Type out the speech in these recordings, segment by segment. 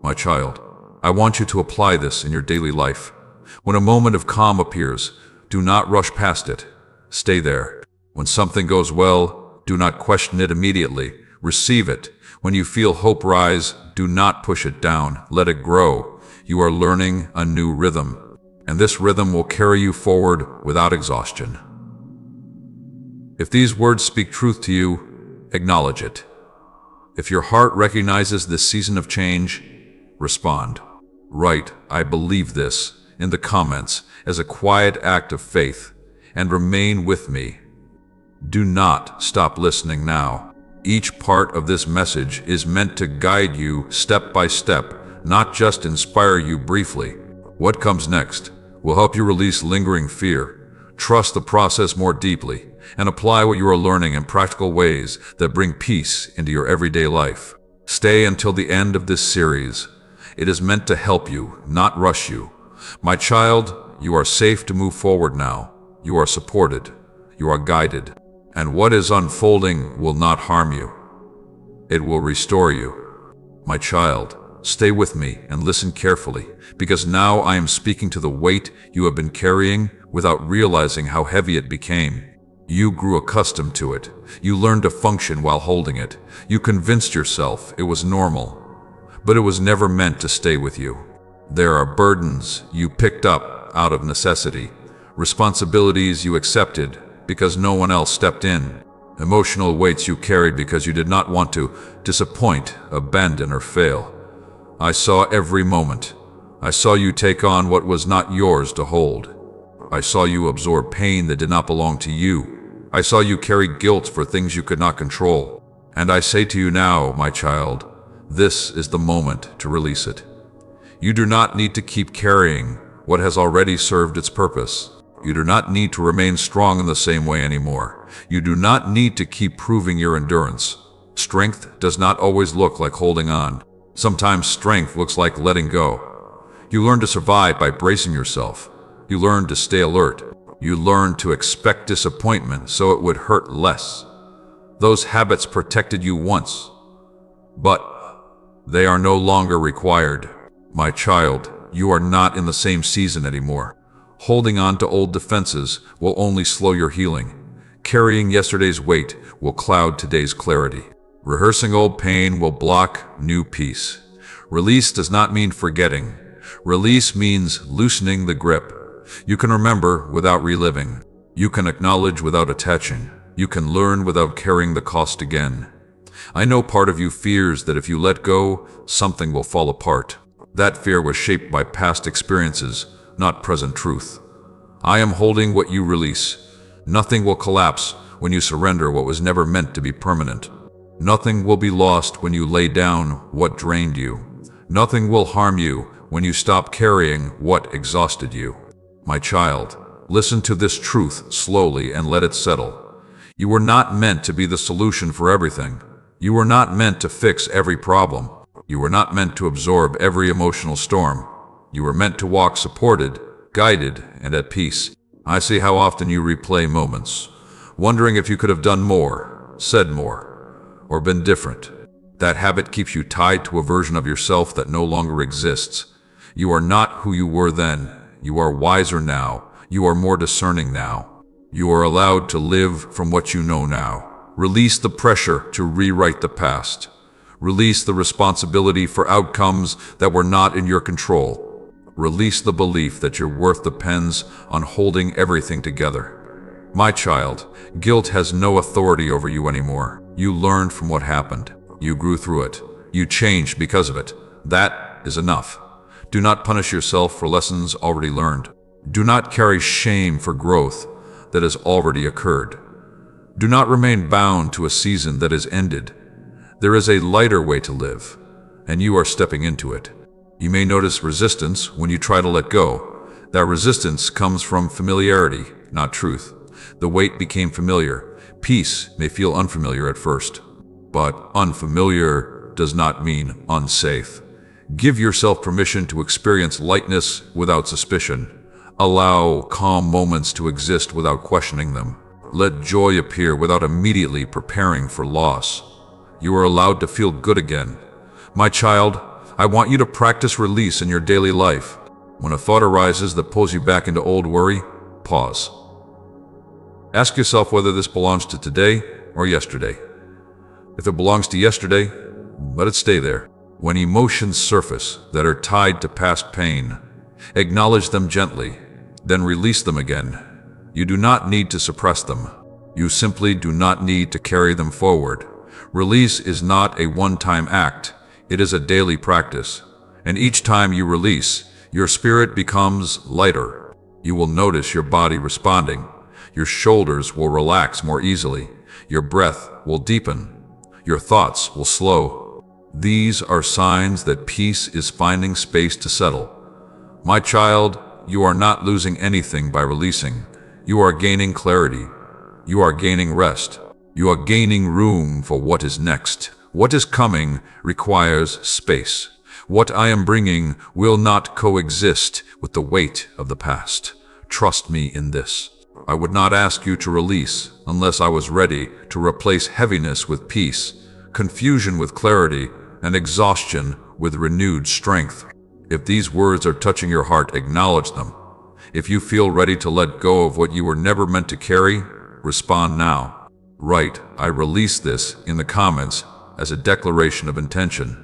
My child, I want you to apply this in your daily life. When a moment of calm appears, do not rush past it. Stay there. When something goes well, do not question it immediately. Receive it. When you feel hope rise, do not push it down. Let it grow. You are learning a new rhythm, and this rhythm will carry you forward without exhaustion. If these words speak truth to you, acknowledge it. If your heart recognizes this season of change, respond. Write, "I believe this," in the comments as a quiet act of faith, and remain with me. Do not stop listening now. Each part of this message is meant to guide you step by step, not just inspire you briefly. What comes next will help you release lingering fear, trust the process more deeply, and apply what you are learning in practical ways that bring peace into your everyday life. Stay until the end of this series. It is meant to help you, not rush you. My child, you are safe to move forward now. You are supported. You are guided. And what is unfolding will not harm you. It will restore you. My child, stay with me and listen carefully, because now I am speaking to the weight you have been carrying without realizing how heavy it became. You grew accustomed to it. You learned to function while holding it. You convinced yourself it was normal, but it was never meant to stay with you. There are burdens you picked up out of necessity, responsibilities you accepted because no one else stepped in, emotional weights you carried because you did not want to disappoint, abandon, or fail. I saw every moment. I saw you take on what was not yours to hold. I saw you absorb pain that did not belong to you. I saw you carry guilt for things you could not control. And I say to you now, my child, this is the moment to release it. You do not need to keep carrying what has already served its purpose. You do not need to remain strong in the same way anymore. You do not need to keep proving your endurance. Strength does not always look like holding on. Sometimes strength looks like letting go. You learn to survive by bracing yourself. You learn to stay alert. You learn to expect disappointment so it would hurt less. Those habits protected you once, but they are no longer required. My child, you are not in the same season anymore. Holding on to old defenses will only slow your healing. Carrying yesterday's weight will cloud today's clarity. Rehearsing old pain will block new peace. Release does not mean forgetting. Release means loosening the grip. You can remember without reliving. You can acknowledge without attaching. You can learn without carrying the cost again. I know part of you fears that if you let go, something will fall apart. That fear was shaped by past experiences, not present truth. I am holding what you release. Nothing will collapse when you surrender what was never meant to be permanent. Nothing will be lost when you lay down what drained you. Nothing will harm you when you stop carrying what exhausted you. My child, listen to this truth slowly and let it settle. You were not meant to be the solution for everything. You were not meant to fix every problem. You were not meant to absorb every emotional storm. You were meant to walk supported, guided, and at peace. I see how often you replay moments, wondering if you could have done more, said more, or been different. That habit keeps you tied to a version of yourself that no longer exists. You are not who you were then. You are wiser now. You are more discerning now. You are allowed to live from what you know now. Release the pressure to rewrite the past. Release the responsibility for outcomes that were not in your control. Release the belief that your worth depends on holding everything together. My child, guilt has no authority over you anymore. You learned from what happened. You grew through it. You changed because of it. That is enough. Do not punish yourself for lessons already learned. Do not carry shame for growth that has already occurred. Do not remain bound to a season that has ended. There is a lighter way to live, and you are stepping into it. You may notice resistance when you try to let go. That resistance comes from familiarity, not truth. The weight became familiar. Peace may feel unfamiliar at first, but unfamiliar does not mean unsafe. Give yourself permission to experience lightness without suspicion. Allow calm moments to exist without questioning them. Let joy appear without immediately preparing for loss. You are allowed to feel good again. My child, I want you to practice release in your daily life. When a thought arises that pulls you back into old worry, pause. Ask yourself whether this belongs to today or yesterday. If it belongs to yesterday, let it stay there. When emotions surface that are tied to past pain, acknowledge them gently, then release them again. You do not need to suppress them. You simply do not need to carry them forward. Release is not a one-time act. It is a daily practice. And each time you release, your spirit becomes lighter. You will notice your body responding. Your shoulders will relax more easily. Your breath will deepen. Your thoughts will slow. These are signs that peace is finding space to settle. My child, you are not losing anything by releasing. You are gaining clarity. You are gaining rest. You are gaining room for what is next. What is coming requires space. What I am bringing will not coexist with the weight of the past. Trust me in this. I would not ask you to release unless I was ready to replace heaviness with peace, confusion with clarity, and exhaustion with renewed strength. If these words are touching your heart, acknowledge them. If you feel ready to let go of what you were never meant to carry, respond now. Write, "I release this," in the comments as a declaration of intention.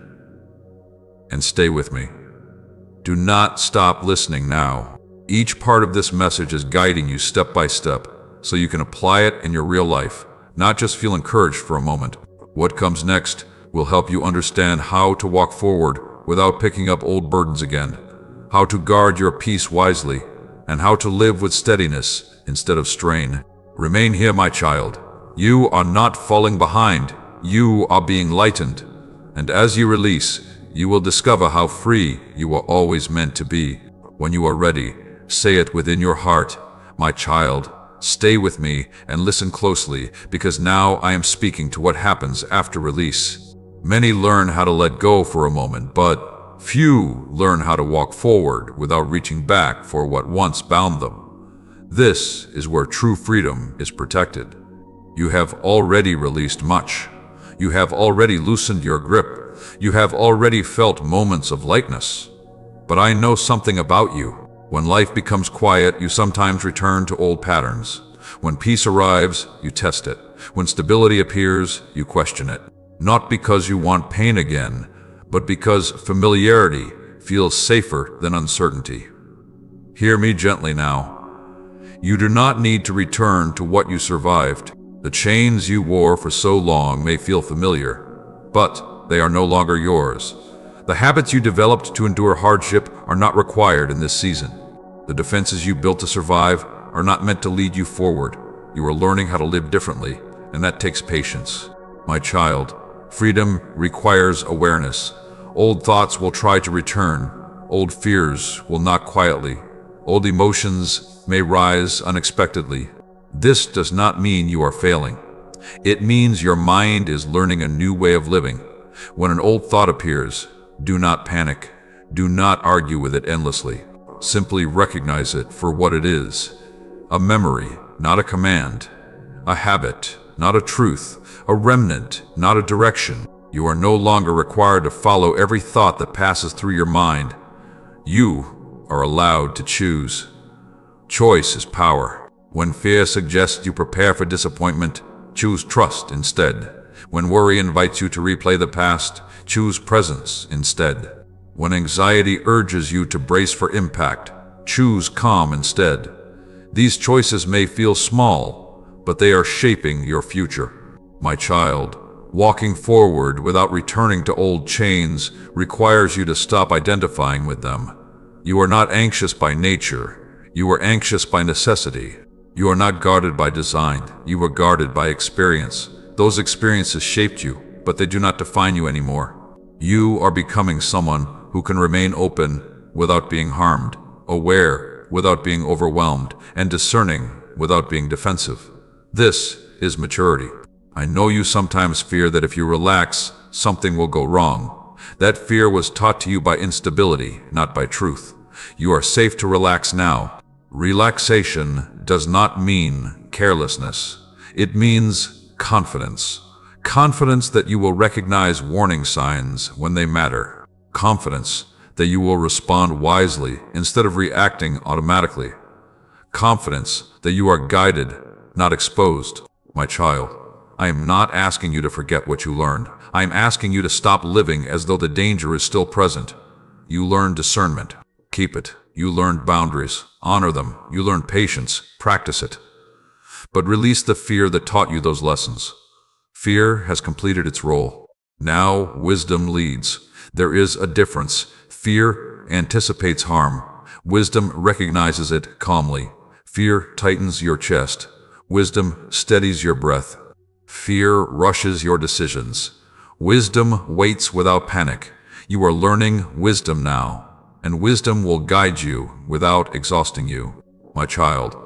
And stay with me. Do not stop listening now. Each part of this message is guiding you step by step so you can apply it in your real life, not just feel encouraged for a moment. What comes next will help you understand how to walk forward without picking up old burdens again, how to guard your peace wisely, and how to live with steadiness instead of strain. Remain here, my child. You are not falling behind. You are being lightened. And as you release, you will discover how free you were always meant to be. When you are ready, say it within your heart, "My child, stay with me and listen closely, because now I am speaking to what happens after release." Many learn how to let go for a moment, but few learn how to walk forward without reaching back for what once bound them. This is where true freedom is protected. You have already released much. You have already loosened your grip. You have already felt moments of lightness. But I know something about you. When life becomes quiet, you sometimes return to old patterns. When peace arrives, you test it. When stability appears, you question it. Not because you want pain again, but because familiarity feels safer than uncertainty. Hear me gently now. You do not need to return to what you survived. The chains you wore for so long may feel familiar, but they are no longer yours. The habits you developed to endure hardship are not required in this season. The defenses you built to survive are not meant to lead you forward. You are learning how to live differently, and that takes patience. My child, freedom requires awareness. Old thoughts will try to return. Old fears will knock quietly. Old emotions may rise unexpectedly. This does not mean you are failing. It means your mind is learning a new way of living. When an old thought appears, do not panic. Do not argue with it endlessly. Simply recognize it for what it is. A memory, not a command. A habit, not a truth. A remnant, not a direction. You are no longer required to follow every thought that passes through your mind. You are allowed to choose. Choice is power. When fear suggests you prepare for disappointment, choose trust instead. When worry invites you to replay the past, choose presence instead. When anxiety urges you to brace for impact, choose calm instead. These choices may feel small, but they are shaping your future. My child, walking forward without returning to old chains requires you to stop identifying with them. You are not anxious by nature. You are anxious by necessity. You are not guarded by design. You are guarded by experience. Those experiences shaped you, but they do not define you anymore. You are becoming someone who can remain open without being harmed, aware without being overwhelmed, and discerning without being defensive. This is maturity. I know you sometimes fear that if you relax, something will go wrong. That fear was taught to you by instability, not by truth. You are safe to relax now. Relaxation does not mean carelessness. It means confidence. Confidence that you will recognize warning signs when they matter. Confidence that you will respond wisely instead of reacting automatically. Confidence that you are guided, not exposed. My child, I am not asking you to forget what you learned. I am asking you to stop living as though the danger is still present. You learned discernment. Keep it. You learned boundaries. Honor them. You learned patience. Practice it. But release the fear that taught you those lessons. Fear has completed its role. Now wisdom leads. There is a difference. Fear anticipates harm. Wisdom recognizes it calmly. Fear tightens your chest. Wisdom steadies your breath. Fear rushes your decisions. Wisdom waits without panic. You are learning wisdom now, and wisdom will guide you without exhausting you. My child,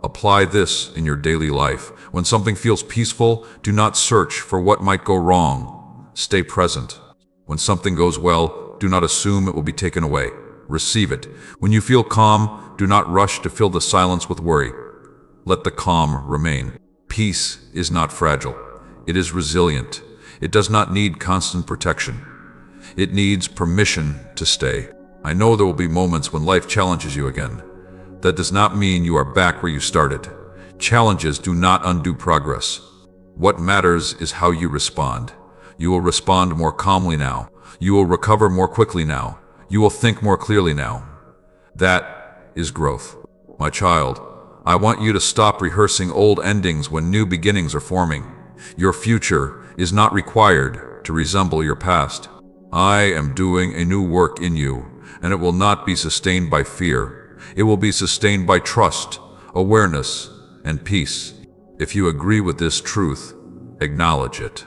apply this in your daily life. When something feels peaceful, do not search for what might go wrong. Stay present. When something goes well, do not assume it will be taken away. Receive it. When you feel calm, do not rush to fill the silence with worry. Let the calm remain. Peace is not fragile. It is resilient. It does not need constant protection. It needs permission to stay. I know there will be moments when life challenges you again. That does not mean you are back where you started. Challenges do not undo progress. What matters is how you respond. You will respond more calmly now. You will recover more quickly now. You will think more clearly now. That is growth. My child, I want you to stop rehearsing old endings when new beginnings are forming. Your future is not required to resemble your past. I am doing a new work in you, and it will not be sustained by fear. It will be sustained by trust, awareness, and peace. If you agree with this truth, acknowledge it.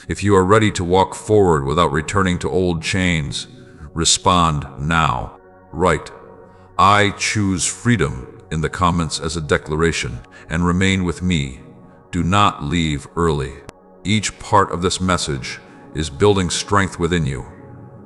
If you are ready to walk forward without returning to old chains, respond now. Write, "I choose freedom" in the comments as a declaration, and remain with me. Do not leave early. Each part of this message is building strength within you,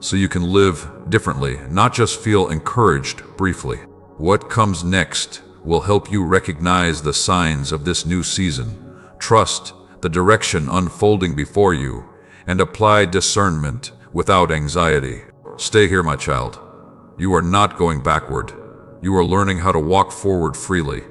so you can live differently, not just feel encouraged briefly. What comes next will help you recognize the signs of this new season. Trust the direction unfolding before you, and apply discernment without anxiety. Stay here, my child. You are not going backward. You are learning how to walk forward freely.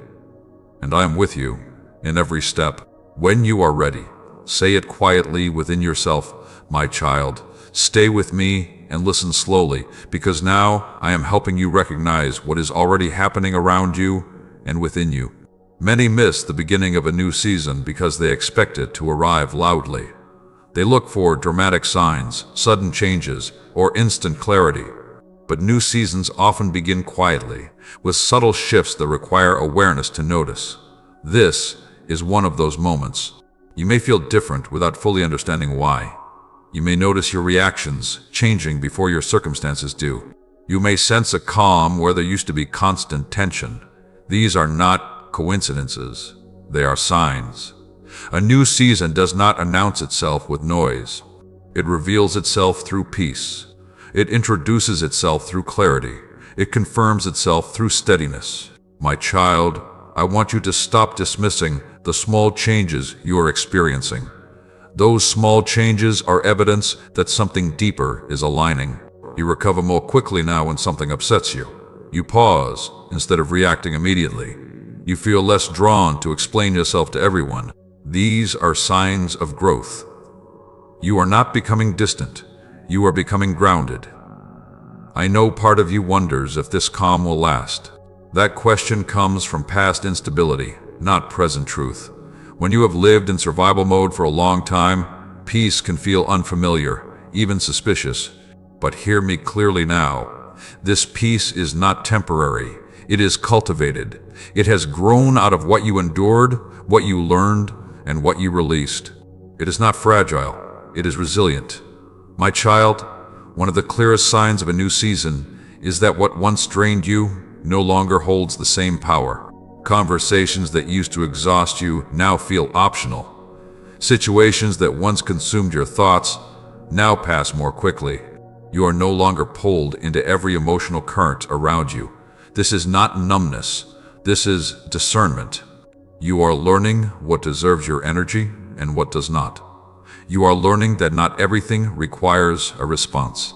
And I am with you in every step. When you are ready, say it quietly within yourself, "My child, stay with me and listen slowly, because now I am helping you recognize what is already happening around you and within you." Many miss the beginning of a new season because they expect it to arrive loudly. They look for dramatic signs, sudden changes, or instant clarity. But new seasons often begin quietly, with subtle shifts that require awareness to notice. This is one of those moments. You may feel different without fully understanding why. You may notice your reactions changing before your circumstances do. You may sense a calm where there used to be constant tension. These are not coincidences. They are signs. A new season does not announce itself with noise. It reveals itself through peace. It introduces itself through clarity. It confirms itself through steadiness. My child, I want you to stop dismissing the small changes you are experiencing. Those small changes are evidence that something deeper is aligning. You recover more quickly now when something upsets you. You pause instead of reacting immediately. You feel less drawn to explain yourself to everyone. These are signs of growth. You are not becoming distant. You are becoming grounded. I know part of you wonders if this calm will last. That question comes from past instability, not present truth. When you have lived in survival mode for a long time, peace can feel unfamiliar, even suspicious. But hear me clearly now. This peace is not temporary. It is cultivated. It has grown out of what you endured, what you learned, and what you released. It is not fragile. It is resilient. My child, one of the clearest signs of a new season is that what once drained you no longer holds the same power. Conversations that used to exhaust you now feel optional. Situations that once consumed your thoughts now pass more quickly. You are no longer pulled into every emotional current around you. This is not numbness. This is discernment. You are learning what deserves your energy and what does not. You are learning that not everything requires a response.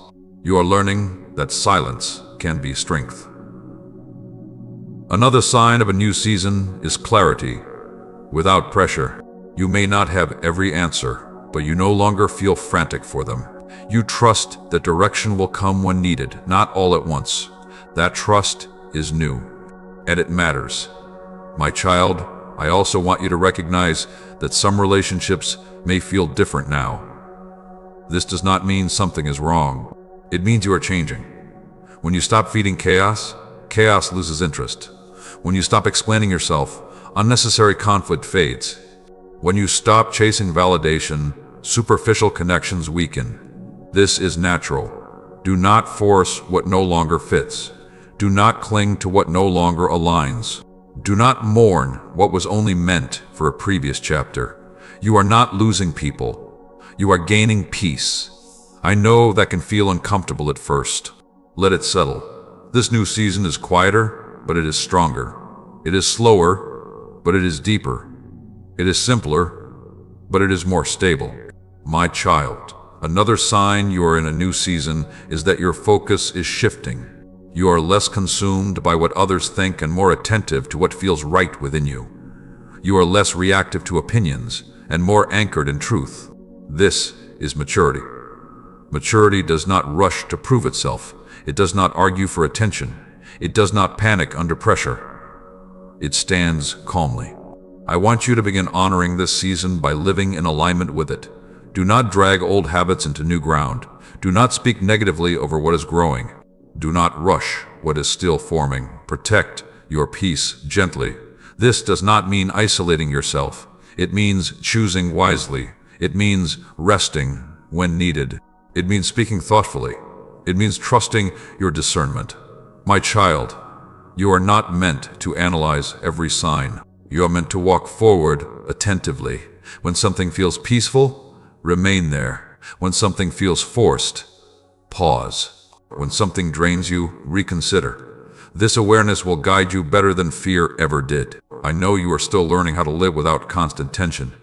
You are learning that silence can be strength. Another sign of a new season is clarity, without pressure. You may not have every answer, but you no longer feel frantic for them. You trust that direction will come when needed, not all at once. That trust is new, and it matters. My child, I also want you to recognize that some relationships may feel different now. This does not mean something is wrong. It means you are changing. When you stop feeding chaos, chaos loses interest. When you stop explaining yourself, unnecessary conflict fades. When you stop chasing validation, superficial connections weaken. This is natural. Do not force what no longer fits. Do not cling to what no longer aligns. Do not mourn what was only meant for a previous chapter. You are not losing people. You are gaining peace. I know that can feel uncomfortable at first. Let it settle. This new season is quieter, but it is stronger. It is slower, but it is deeper. It is simpler, but it is more stable. My child, another sign you are in a new season is that your focus is shifting. You are less consumed by what others think and more attentive to what feels right within you. You are less reactive to opinions and more anchored in truth. This is maturity. Maturity does not rush to prove itself. It does not argue for attention. It does not panic under pressure. It stands calmly. I want you to begin honoring this season by living in alignment with it. Do not drag old habits into new ground. Do not speak negatively over what is growing. Do not rush what is still forming. Protect your peace gently. This does not mean isolating yourself. It means choosing wisely. It means resting when needed. It means speaking thoughtfully. It means trusting your discernment. My child, you are not meant to analyze every sign. You are meant to walk forward attentively. When something feels peaceful, remain there. When something feels forced, pause. When something drains you, reconsider. This awareness will guide you better than fear ever did. I know you are still learning how to live without constant tension.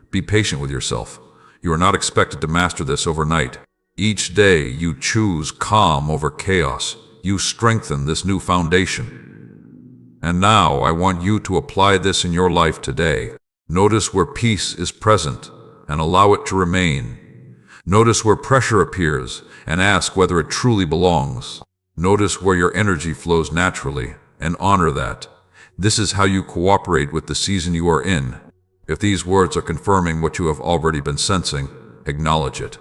Be patient with yourself. You are not expected to master this overnight. Each day you choose calm over chaos. You strengthen this new foundation. And now I want you to apply this in your life today. Notice where peace is present and allow it to remain. Notice where pressure appears and ask whether it truly belongs. Notice where your energy flows naturally and honor that. This is how you cooperate with the season you are in. If these words are confirming what you have already been sensing, acknowledge it.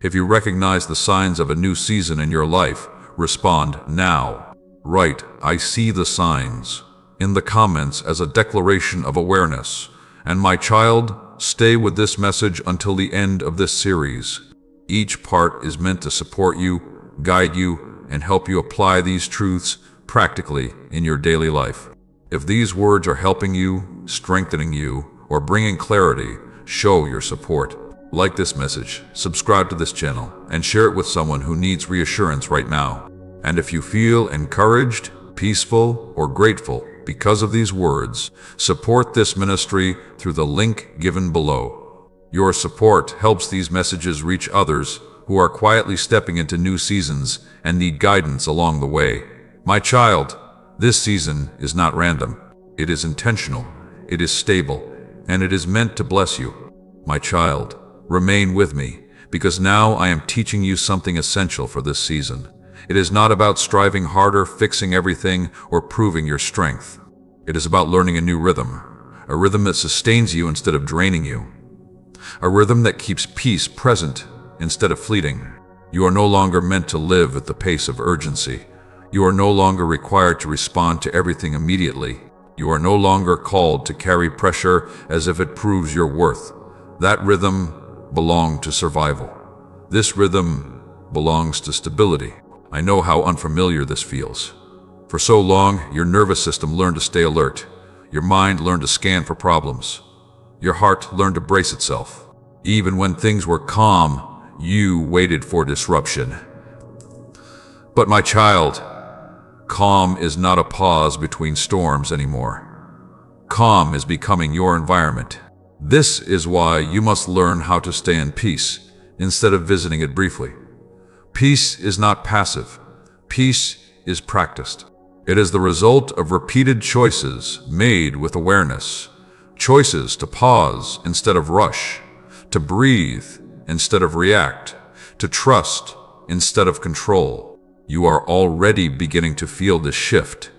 If you recognize the signs of a new season in your life, respond now. Write, "I see the signs," in the comments as a declaration of awareness. And my child, stay with this message until the end of this series. Each part is meant to support you, guide you, and help you apply these truths practically in your daily life. If these words are helping you, strengthening you, or bringing clarity, show your support. Like this message, subscribe to this channel, and share it with someone who needs reassurance right now. And if you feel encouraged, peaceful, or grateful because of these words, support this ministry through the link given below. Your support helps these messages reach others who are quietly stepping into new seasons and need guidance along the way. My child, this season is not random. It is intentional, it is stable, and it is meant to bless you. My child, remain with me, because now I am teaching you something essential for this season. It is not about striving harder, fixing everything, or proving your strength. It is about learning a new rhythm, a rhythm that sustains you instead of draining you, a rhythm that keeps peace present instead of fleeting. You are no longer meant to live at the pace of urgency. You are no longer required to respond to everything immediately. You are no longer called to carry pressure as if it proves your worth. That rhythm belonged to survival. This rhythm belongs to stability. I know how unfamiliar this feels. For so long, your nervous system learned to stay alert. Your mind learned to scan for problems. Your heart learned to brace itself. Even when things were calm, you waited for disruption. But my child, calm is not a pause between storms anymore. Calm is becoming your environment. This is why you must learn how to stay in peace instead of visiting it briefly. Peace is not passive. Peace is practiced. It is the result of repeated choices made with awareness. Choices to pause instead of rush, to breathe instead of react, to trust instead of control. You are already beginning to feel this shift.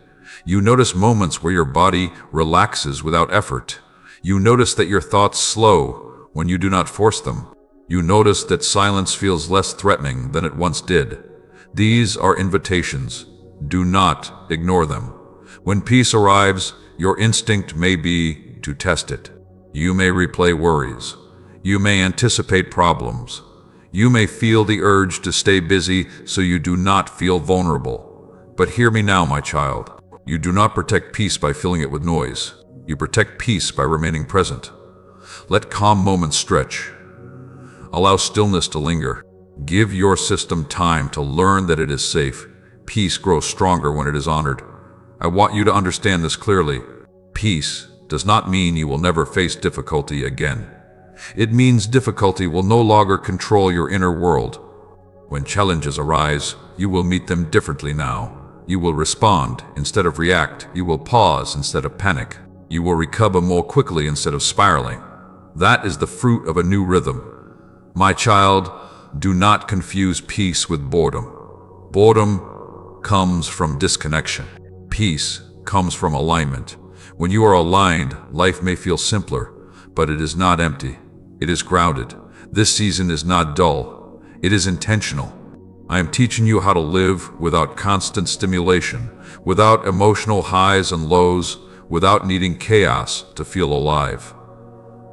You notice moments where your body relaxes without effort. You notice that your thoughts slow when you do not force them. You notice that silence feels less threatening than it once did. These are invitations. Do not ignore them. When peace arrives, your instinct may be to test it. You may replay worries. You may anticipate problems. You may feel the urge to stay busy so you do not feel vulnerable. But hear me now, my child. You do not protect peace by filling it with noise. You protect peace by remaining present. Let calm moments stretch. Allow stillness to linger. Give your system time to learn that it is safe. Peace grows stronger when it is honored. I want you to understand this clearly. Peace does not mean you will never face difficulty again. It means difficulty will no longer control your inner world. When challenges arise, you will meet them differently now. You will respond instead of react. You will pause instead of panic. You will recover more quickly instead of spiraling. That is the fruit of a new rhythm. My child, do not confuse peace with boredom. Boredom comes from disconnection. Peace comes from alignment. When you are aligned, life may feel simpler, but it is not empty. It is grounded. This season is not dull. It is intentional. I am teaching you how to live without constant stimulation, without emotional highs and lows, without needing chaos to feel alive.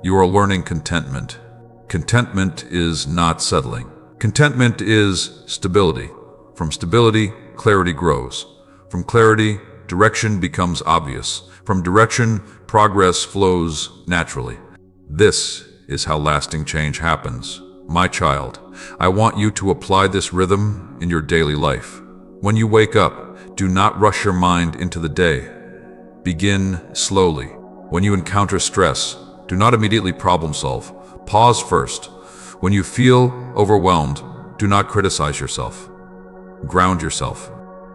You are learning contentment. Contentment is not settling. Contentment is stability. From stability, clarity grows. From clarity, direction becomes obvious. From direction, progress flows naturally. This is how lasting change happens. My child, I want you to apply this rhythm in your daily life. When you wake up, do not rush your mind into the day. Begin slowly. When you encounter stress, do not immediately problem solve. Pause first. When you feel overwhelmed, do not criticize yourself. Ground yourself.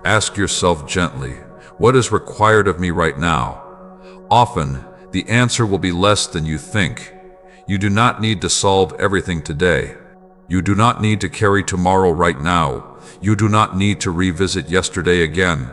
Ask yourself gently, what is required of me right now? Often, the answer will be less than you think. You do not need to solve everything today. You do not need to carry tomorrow right now. You do not need to revisit yesterday again.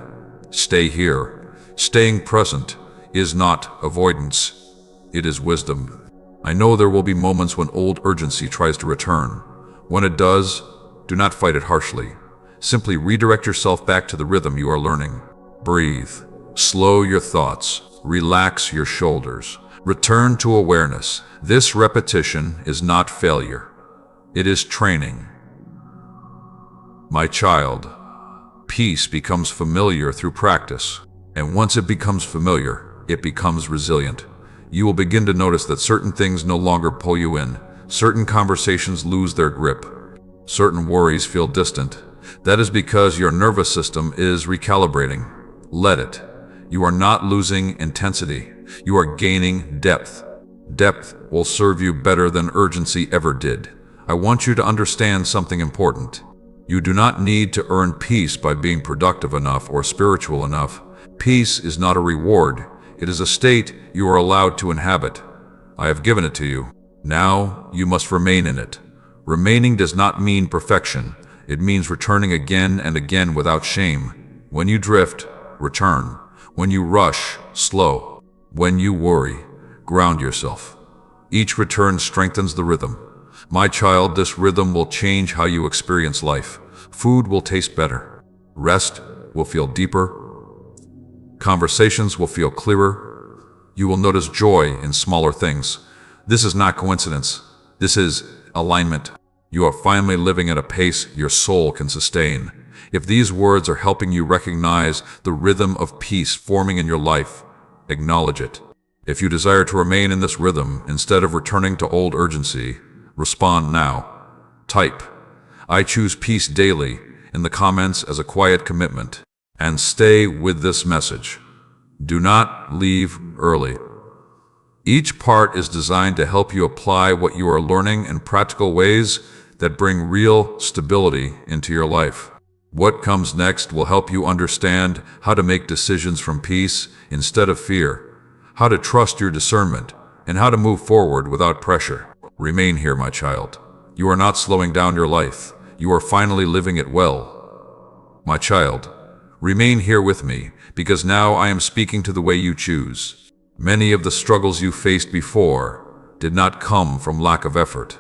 Stay here. Staying present is not avoidance. It is wisdom. I know there will be moments when old urgency tries to return. When it does, do not fight it harshly. Simply redirect yourself back to the rhythm you are learning. Breathe. Slow your thoughts. Relax your shoulders. Return to awareness. This repetition is not failure. It is training. My child, peace becomes familiar through practice. And once it becomes familiar, it becomes resilient. You will begin to notice that certain things no longer pull you in. Certain conversations lose their grip. Certain worries feel distant. That is because your nervous system is recalibrating. Let it. You are not losing intensity. You are gaining depth. Depth will serve you better than urgency ever did. I want you to understand something important. You do not need to earn peace by being productive enough or spiritual enough. Peace is not a reward. It is a state you are allowed to inhabit. I have given it to you. Now you must remain in it. Remaining does not mean perfection. It means returning again and again without shame. When you drift, return. When you rush, slow. When you worry, ground yourself. Each return strengthens the rhythm. My child, this rhythm will change how you experience life. Food will taste better. Rest will feel deeper. Conversations will feel clearer. You will notice joy in smaller things. This is not coincidence. This is alignment. You are finally living at a pace your soul can sustain. If these words are helping you recognize the rhythm of peace forming in your life, acknowledge it. If you desire to remain in this rhythm instead of returning to old urgency, respond now. Type, I choose peace daily in the comments as a quiet commitment, and stay with this message. Do not leave early. Each part is designed to help you apply what you are learning in practical ways that bring real stability into your life. What comes next will help you understand how to make decisions from peace instead of fear, how to trust your discernment, and how to move forward without pressure. Remain here, my child. You are not slowing down your life. You are finally living it well. My child, remain here with me, because now I am speaking to the way you choose. Many of the struggles you faced before did not come from lack of effort,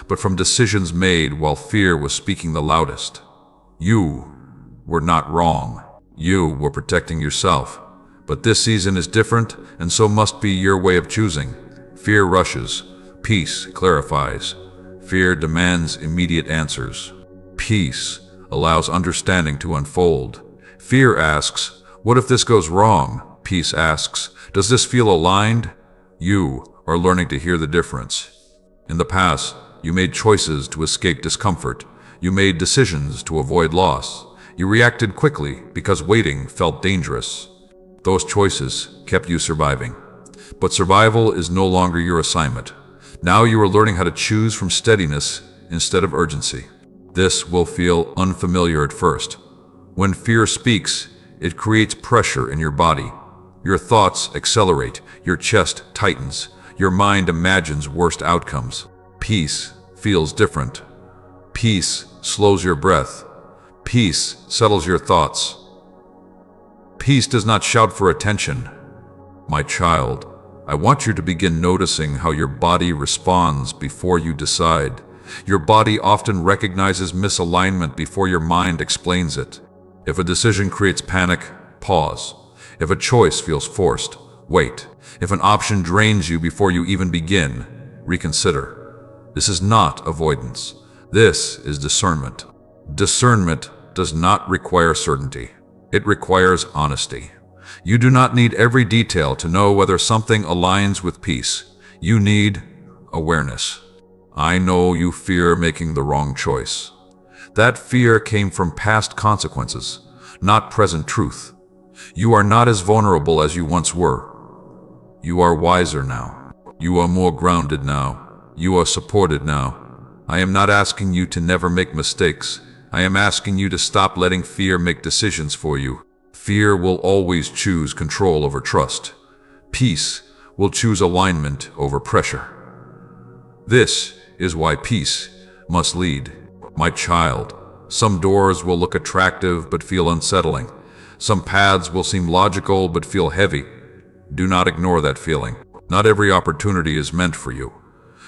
but from decisions made while fear was speaking the loudest. You were not wrong. You were protecting yourself. But this season is different, and so must be your way of choosing. Fear rushes. Peace clarifies. Fear demands immediate answers. Peace allows understanding to unfold. Fear asks, what if this goes wrong? Peace asks, does this feel aligned? You are learning to hear the difference. In the past, you made choices to escape discomfort. You made decisions to avoid loss. You reacted quickly because waiting felt dangerous. Those choices kept you surviving. But survival is no longer your assignment. Now you are learning how to choose from steadiness instead of urgency. This will feel unfamiliar at first. When fear speaks, it creates pressure in your body. Your thoughts accelerate, your chest tightens, your mind imagines worst outcomes. Peace feels different. Peace slows your breath. Peace settles your thoughts. Peace does not shout for attention. My child, I want you to begin noticing how your body responds before you decide. Your body often recognizes misalignment before your mind explains it. If a decision creates panic, pause. If a choice feels forced, wait. If an option drains you before you even begin, reconsider. This is not avoidance. This is discernment. Discernment does not require certainty. It requires honesty. You do not need every detail to know whether something aligns with peace. You need awareness. I know you fear making the wrong choice. That fear came from past consequences, not present truth. You are not as vulnerable as you once were. You are wiser now. You are more grounded now. You are supported now. I am not asking you to never make mistakes. I am asking you to stop letting fear make decisions for you. Fear will always choose control over trust. Peace will choose alignment over pressure. This is why peace must lead. My child, some doors will look attractive but feel unsettling. Some paths will seem logical but feel heavy. Do not ignore that feeling. Not every opportunity is meant for you.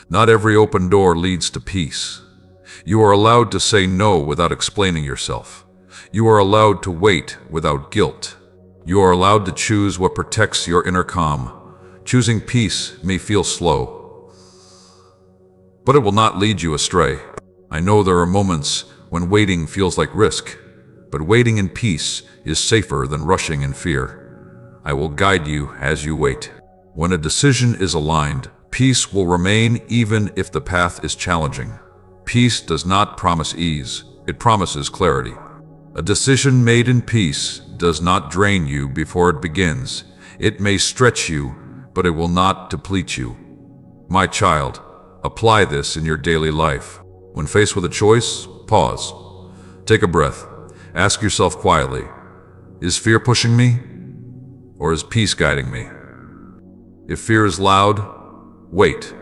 Not every open door leads to peace. You are allowed to say no without explaining yourself. You are allowed to wait without guilt. You are allowed to choose what protects your inner calm. Choosing peace may feel slow, but it will not lead you astray. I know there are moments when waiting feels like risk, but waiting in peace is safer than rushing in fear. I will guide you as you wait. When a decision is aligned, peace will remain even if the path is challenging. Peace does not promise ease, it promises clarity. A decision made in peace does not drain you before it begins. It may stretch you, but it will not deplete you. My child, apply this in your daily life. When faced with a choice, pause. Take a breath. Ask yourself quietly, is fear pushing me, or is peace guiding me? If fear is loud, wait.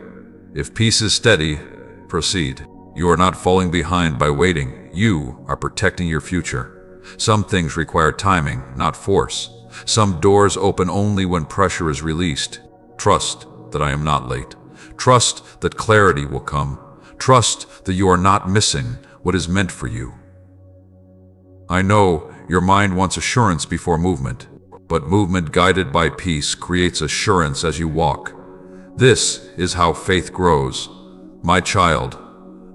If peace is steady, proceed. You are not falling behind by waiting. You are protecting your future. Some things require timing, not force. Some doors open only when pressure is released. Trust that I am not late. Trust that clarity will come. Trust that you are not missing what is meant for you. I know your mind wants assurance before movement, but movement guided by peace creates assurance as you walk. This is how faith grows. My child,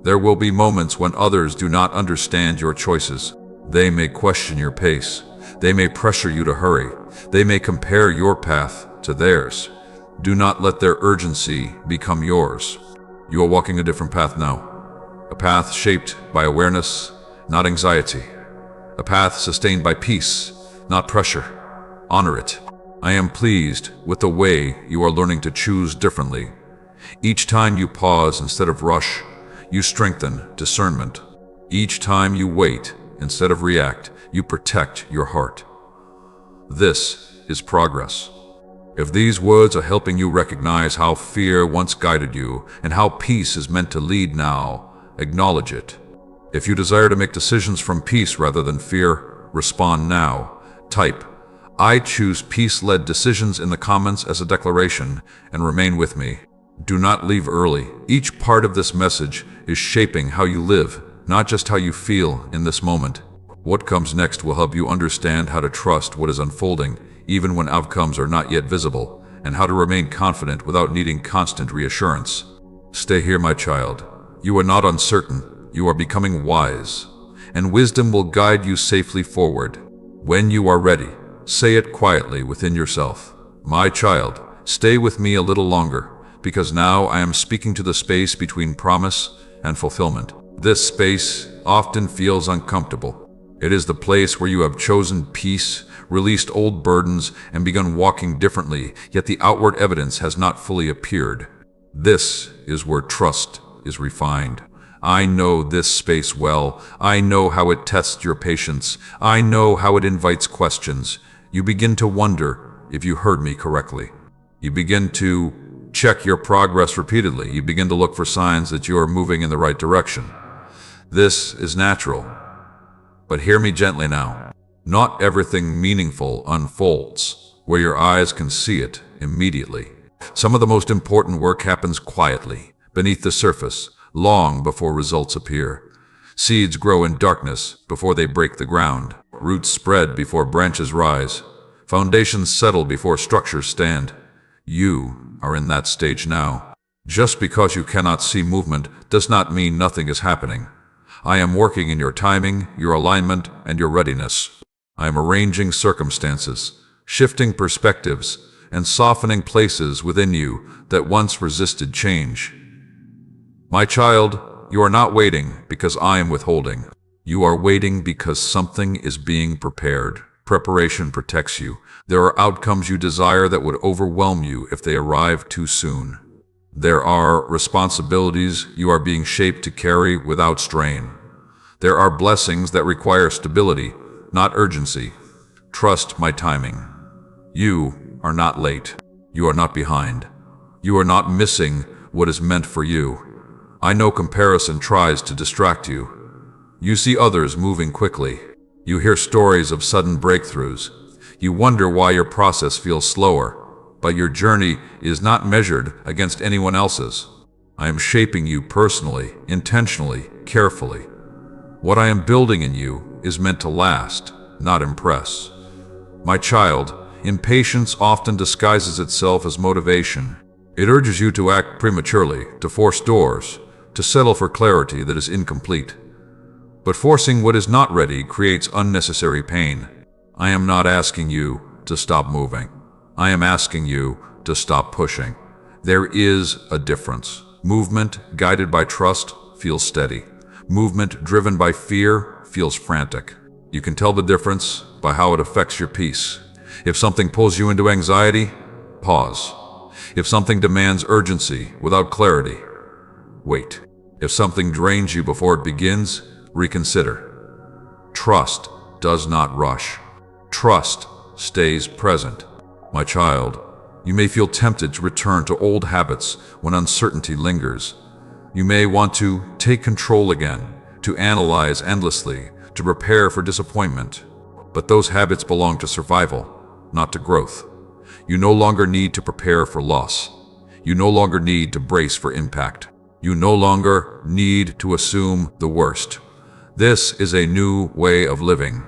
there will be moments when others do not understand your choices. They may question your pace. They may pressure you to hurry. They may compare your path to theirs. Do not let their urgency become yours. You are walking a different path now. A path shaped by awareness, not anxiety. A path sustained by peace, not pressure. Honor it. I am pleased with the way you are learning to choose differently. Each time you pause instead of rush, you strengthen discernment. Each time you wait instead of react, you protect your heart. This is progress. If these words are helping you recognize how fear once guided you and how peace is meant to lead now, acknowledge it. If you desire to make decisions from peace rather than fear, respond now. Type, "I choose peace-led decisions" in the comments as a declaration, and remain with me. Do not leave early. Each part of this message is shaping how you live, not just how you feel in this moment. What comes next will help you understand how to trust what is unfolding, even when outcomes are not yet visible, and how to remain confident without needing constant reassurance. Stay here, my child. You are not uncertain. You are becoming wise, and wisdom will guide you safely forward. When you are ready, say it quietly within yourself. My child, stay with me a little longer, because now I am speaking to the space between promise and fulfillment. This space often feels uncomfortable. It is the place where you have chosen peace, released old burdens, and begun walking differently, yet the outward evidence has not fully appeared. This is where trust is refined. I know this space well. I know how it tests your patience. I know how it invites questions. You begin to wonder if you heard me correctly. You begin to check your progress repeatedly. You begin to look for signs that you are moving in the right direction. This is natural. But hear me gently now. Not everything meaningful unfolds where your eyes can see it immediately. Some of the most important work happens quietly, beneath the surface, long before results appear. Seeds grow in darkness before they break the ground. Roots spread before branches rise. Foundations settle before structures stand. You are in that stage now. Just because you cannot see movement does not mean nothing is happening. I am working in your timing, your alignment, and your readiness. I am arranging circumstances, shifting perspectives, and softening places within you that once resisted change. My child, you are not waiting because I am withholding. You are waiting because something is being prepared. Preparation protects you. There are outcomes you desire that would overwhelm you if they arrive too soon. There are responsibilities you are being shaped to carry without strain. There are blessings that require stability, not urgency. Trust my timing. You are not late. You are not behind. You are not missing what is meant for you. I know comparison tries to distract you. You see others moving quickly. You hear stories of sudden breakthroughs. You wonder why your process feels slower, but your journey is not measured against anyone else's. I am shaping you personally, intentionally, carefully. What I am building in you is meant to last, not impress. My child, impatience often disguises itself as motivation. It urges you to act prematurely, to force doors, to settle for clarity that is incomplete. But forcing what is not ready creates unnecessary pain. I am not asking you to stop moving. I am asking you to stop pushing. There is a difference. Movement guided by trust feels steady. Movement driven by fear feels frantic. You can tell the difference by how it affects your peace. If something pulls you into anxiety, pause. If something demands urgency without clarity, wait. If something drains you before it begins, reconsider. Trust does not rush. Trust stays present. My child, you may feel tempted to return to old habits when uncertainty lingers. You may want to take control again, to analyze endlessly, to prepare for disappointment. But those habits belong to survival, not to growth. You no longer need to prepare for loss. You no longer need to brace for impact. You no longer need to assume the worst. This is a new way of living.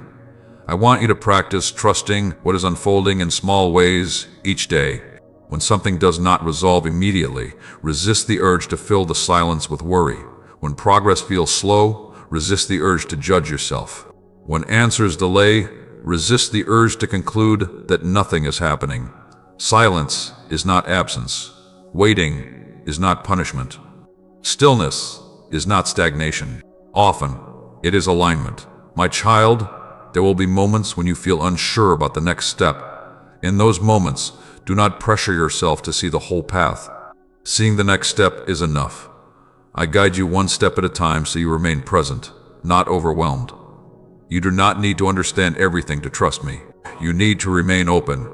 I want you to practice trusting what is unfolding in small ways each day. When something does not resolve immediately, resist the urge to fill the silence with worry. When progress feels slow, resist the urge to judge yourself. When answers delay, resist the urge to conclude that nothing is happening. Silence is not absence. Waiting is not punishment. Stillness is not stagnation. Often, it is alignment. My child, there will be moments when you feel unsure about the next step. In those moments, do not pressure yourself to see the whole path. Seeing the next step is enough. I guide you one step at a time so you remain present, not overwhelmed. You do not need to understand everything to trust me. You need to remain open.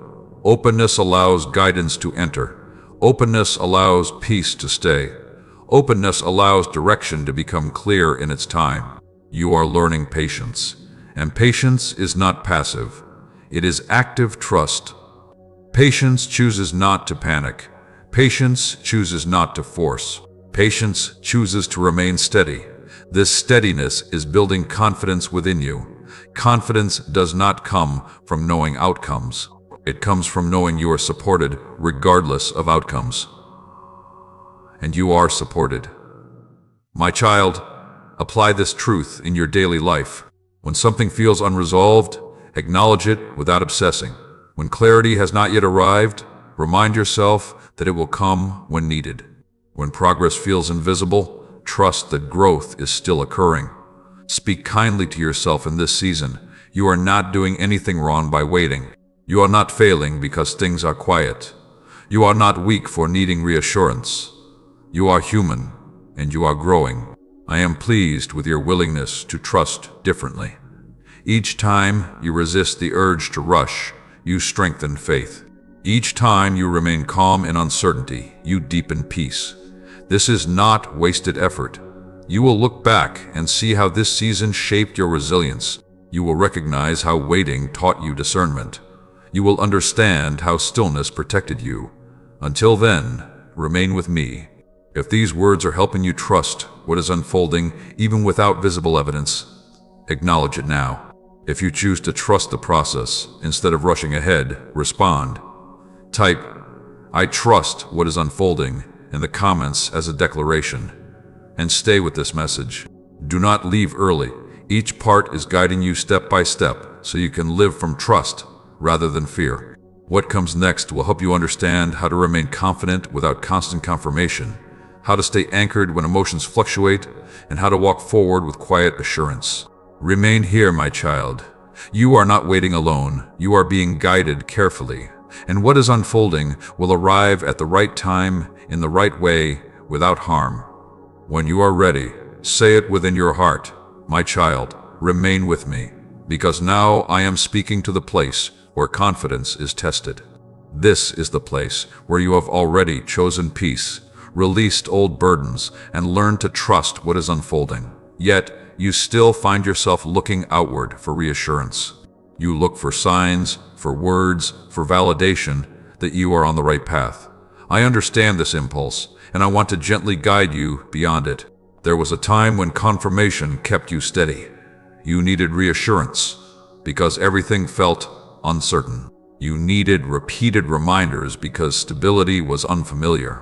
Openness allows guidance to enter. Openness allows peace to stay. Openness allows direction to become clear in its time. You are learning patience, and patience is not passive. It is active trust. Patience chooses not to panic. Patience chooses not to force. Patience chooses to remain steady. This steadiness is building confidence within you. Confidence does not come from knowing outcomes. It comes from knowing you are supported regardless of outcomes. And you are supported. My child, apply this truth in your daily life. When something feels unresolved, acknowledge it without obsessing. When clarity has not yet arrived, remind yourself that it will come when needed. When progress feels invisible, trust that growth is still occurring. Speak kindly to yourself in this season. You are not doing anything wrong by waiting. You are not failing because things are quiet. You are not weak for needing reassurance. You are human, and you are growing. I am pleased with your willingness to trust differently. Each time you resist the urge to rush, you strengthen faith. Each time you remain calm in uncertainty, you deepen peace. This is not wasted effort. You will look back and see how this season shaped your resilience. You will recognize how waiting taught you discernment. You will understand how stillness protected you. Until then, remain with me. If these words are helping you trust what is unfolding, even without visible evidence, acknowledge it now. If you choose to trust the process instead of rushing ahead, respond. Type, "I trust what is unfolding," in the comments as a declaration. And stay with this message. Do not leave early. Each part is guiding you step by step so you can live from trust rather than fear. What comes next will help you understand how to remain confident without constant confirmation, how to stay anchored when emotions fluctuate, and how to walk forward with quiet assurance. Remain here, my child. You are not waiting alone. You are being guided carefully. And what is unfolding will arrive at the right time, in the right way, without harm. When you are ready, say it within your heart, "My child, remain with me, because now I am speaking to the place where confidence is tested." This is the place where you have already chosen peace, released old burdens, and learned to trust what is unfolding. Yet, you still find yourself looking outward for reassurance. You look for signs, for words, for validation that you are on the right path. I understand this impulse, and I want to gently guide you beyond it. There was a time when confirmation kept you steady. You needed reassurance because everything felt uncertain. You needed repeated reminders because stability was unfamiliar.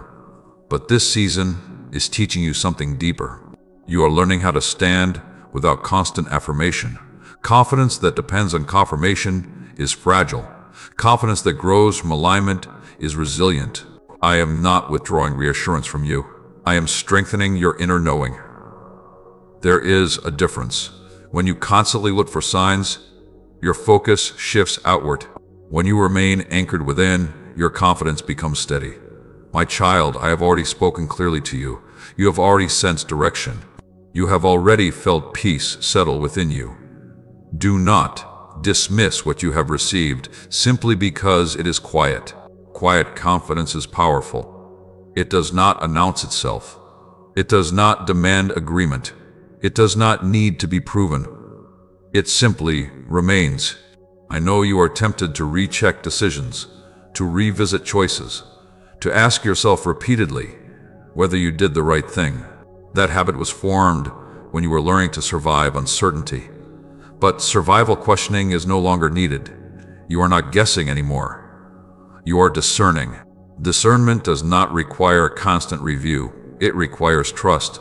But this season is teaching you something deeper. You are learning how to stand without constant affirmation. Confidence that depends on confirmation is fragile. Confidence that grows from alignment is resilient. I am not withdrawing reassurance from you. I am strengthening your inner knowing. There is a difference. When you constantly look for signs, your focus shifts outward. When you remain anchored within, your confidence becomes steady. My child, I have already spoken clearly to you. You have already sensed direction. You have already felt peace settle within you. Do not dismiss what you have received simply because it is quiet. Quiet confidence is powerful. It does not announce itself. It does not demand agreement. It does not need to be proven. It simply remains. I know you are tempted to recheck decisions, to revisit choices, to ask yourself repeatedly whether you did the right thing. That habit was formed when you were learning to survive uncertainty. But survival questioning is no longer needed. You are not guessing anymore. You are discerning. Discernment does not require constant review. It requires trust.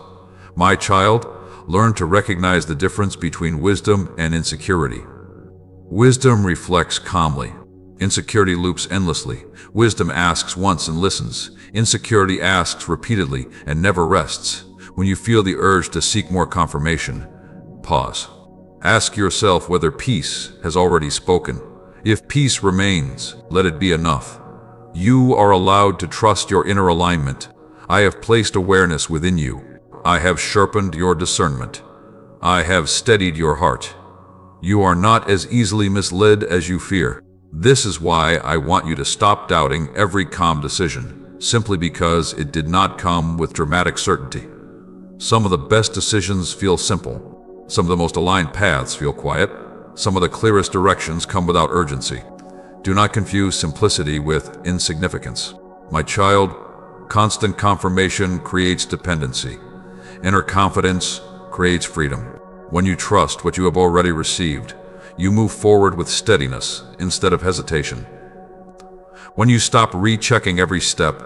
My child, learn to recognize the difference between wisdom and insecurity. Wisdom reflects calmly. Insecurity loops endlessly. Wisdom asks once and listens. Insecurity asks repeatedly and never rests. When you feel the urge to seek more confirmation, pause. Ask yourself whether peace has already spoken. If peace remains, let it be enough. You are allowed to trust your inner alignment. I have placed awareness within you. I have sharpened your discernment. I have steadied your heart. You are not as easily misled as you fear. This is why I want you to stop doubting every calm decision, simply because it did not come with dramatic certainty. Some of the best decisions feel simple. Some of the most aligned paths feel quiet. Some of the clearest directions come without urgency. Do not confuse simplicity with insignificance. My child, constant confirmation creates dependency. Inner confidence creates freedom. When you trust what you have already received, you move forward with steadiness instead of hesitation. When you stop rechecking every step,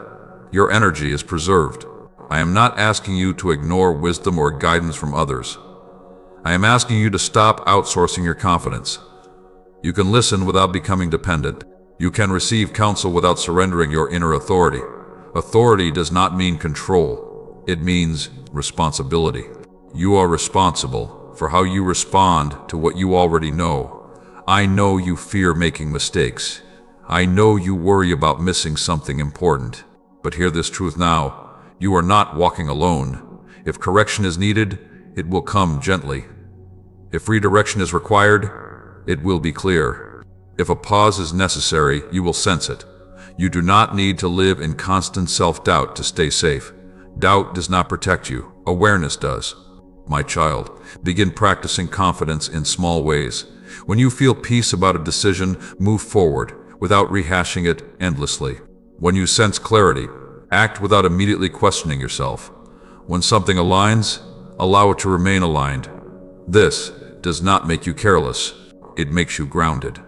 your energy is preserved. I am not asking you to ignore wisdom or guidance from others. I am asking you to stop outsourcing your confidence. You can listen without becoming dependent. You can receive counsel without surrendering your inner authority. Authority does not mean control. It means responsibility. You are responsible for how you respond to what you already know. I know you fear making mistakes. I know you worry about missing something important. But hear this truth now. You are not walking alone. If correction is needed, it will come gently. If redirection is required, it will be clear. If a pause is necessary, you will sense it. You do not need to live in constant self-doubt to stay safe. Doubt does not protect you. Awareness does. My child, begin practicing confidence in small ways. When you feel peace about a decision, move forward without rehashing it endlessly. When you sense clarity, act without immediately questioning yourself. When something aligns, allow it to remain aligned. This does not make you careless. It makes you grounded.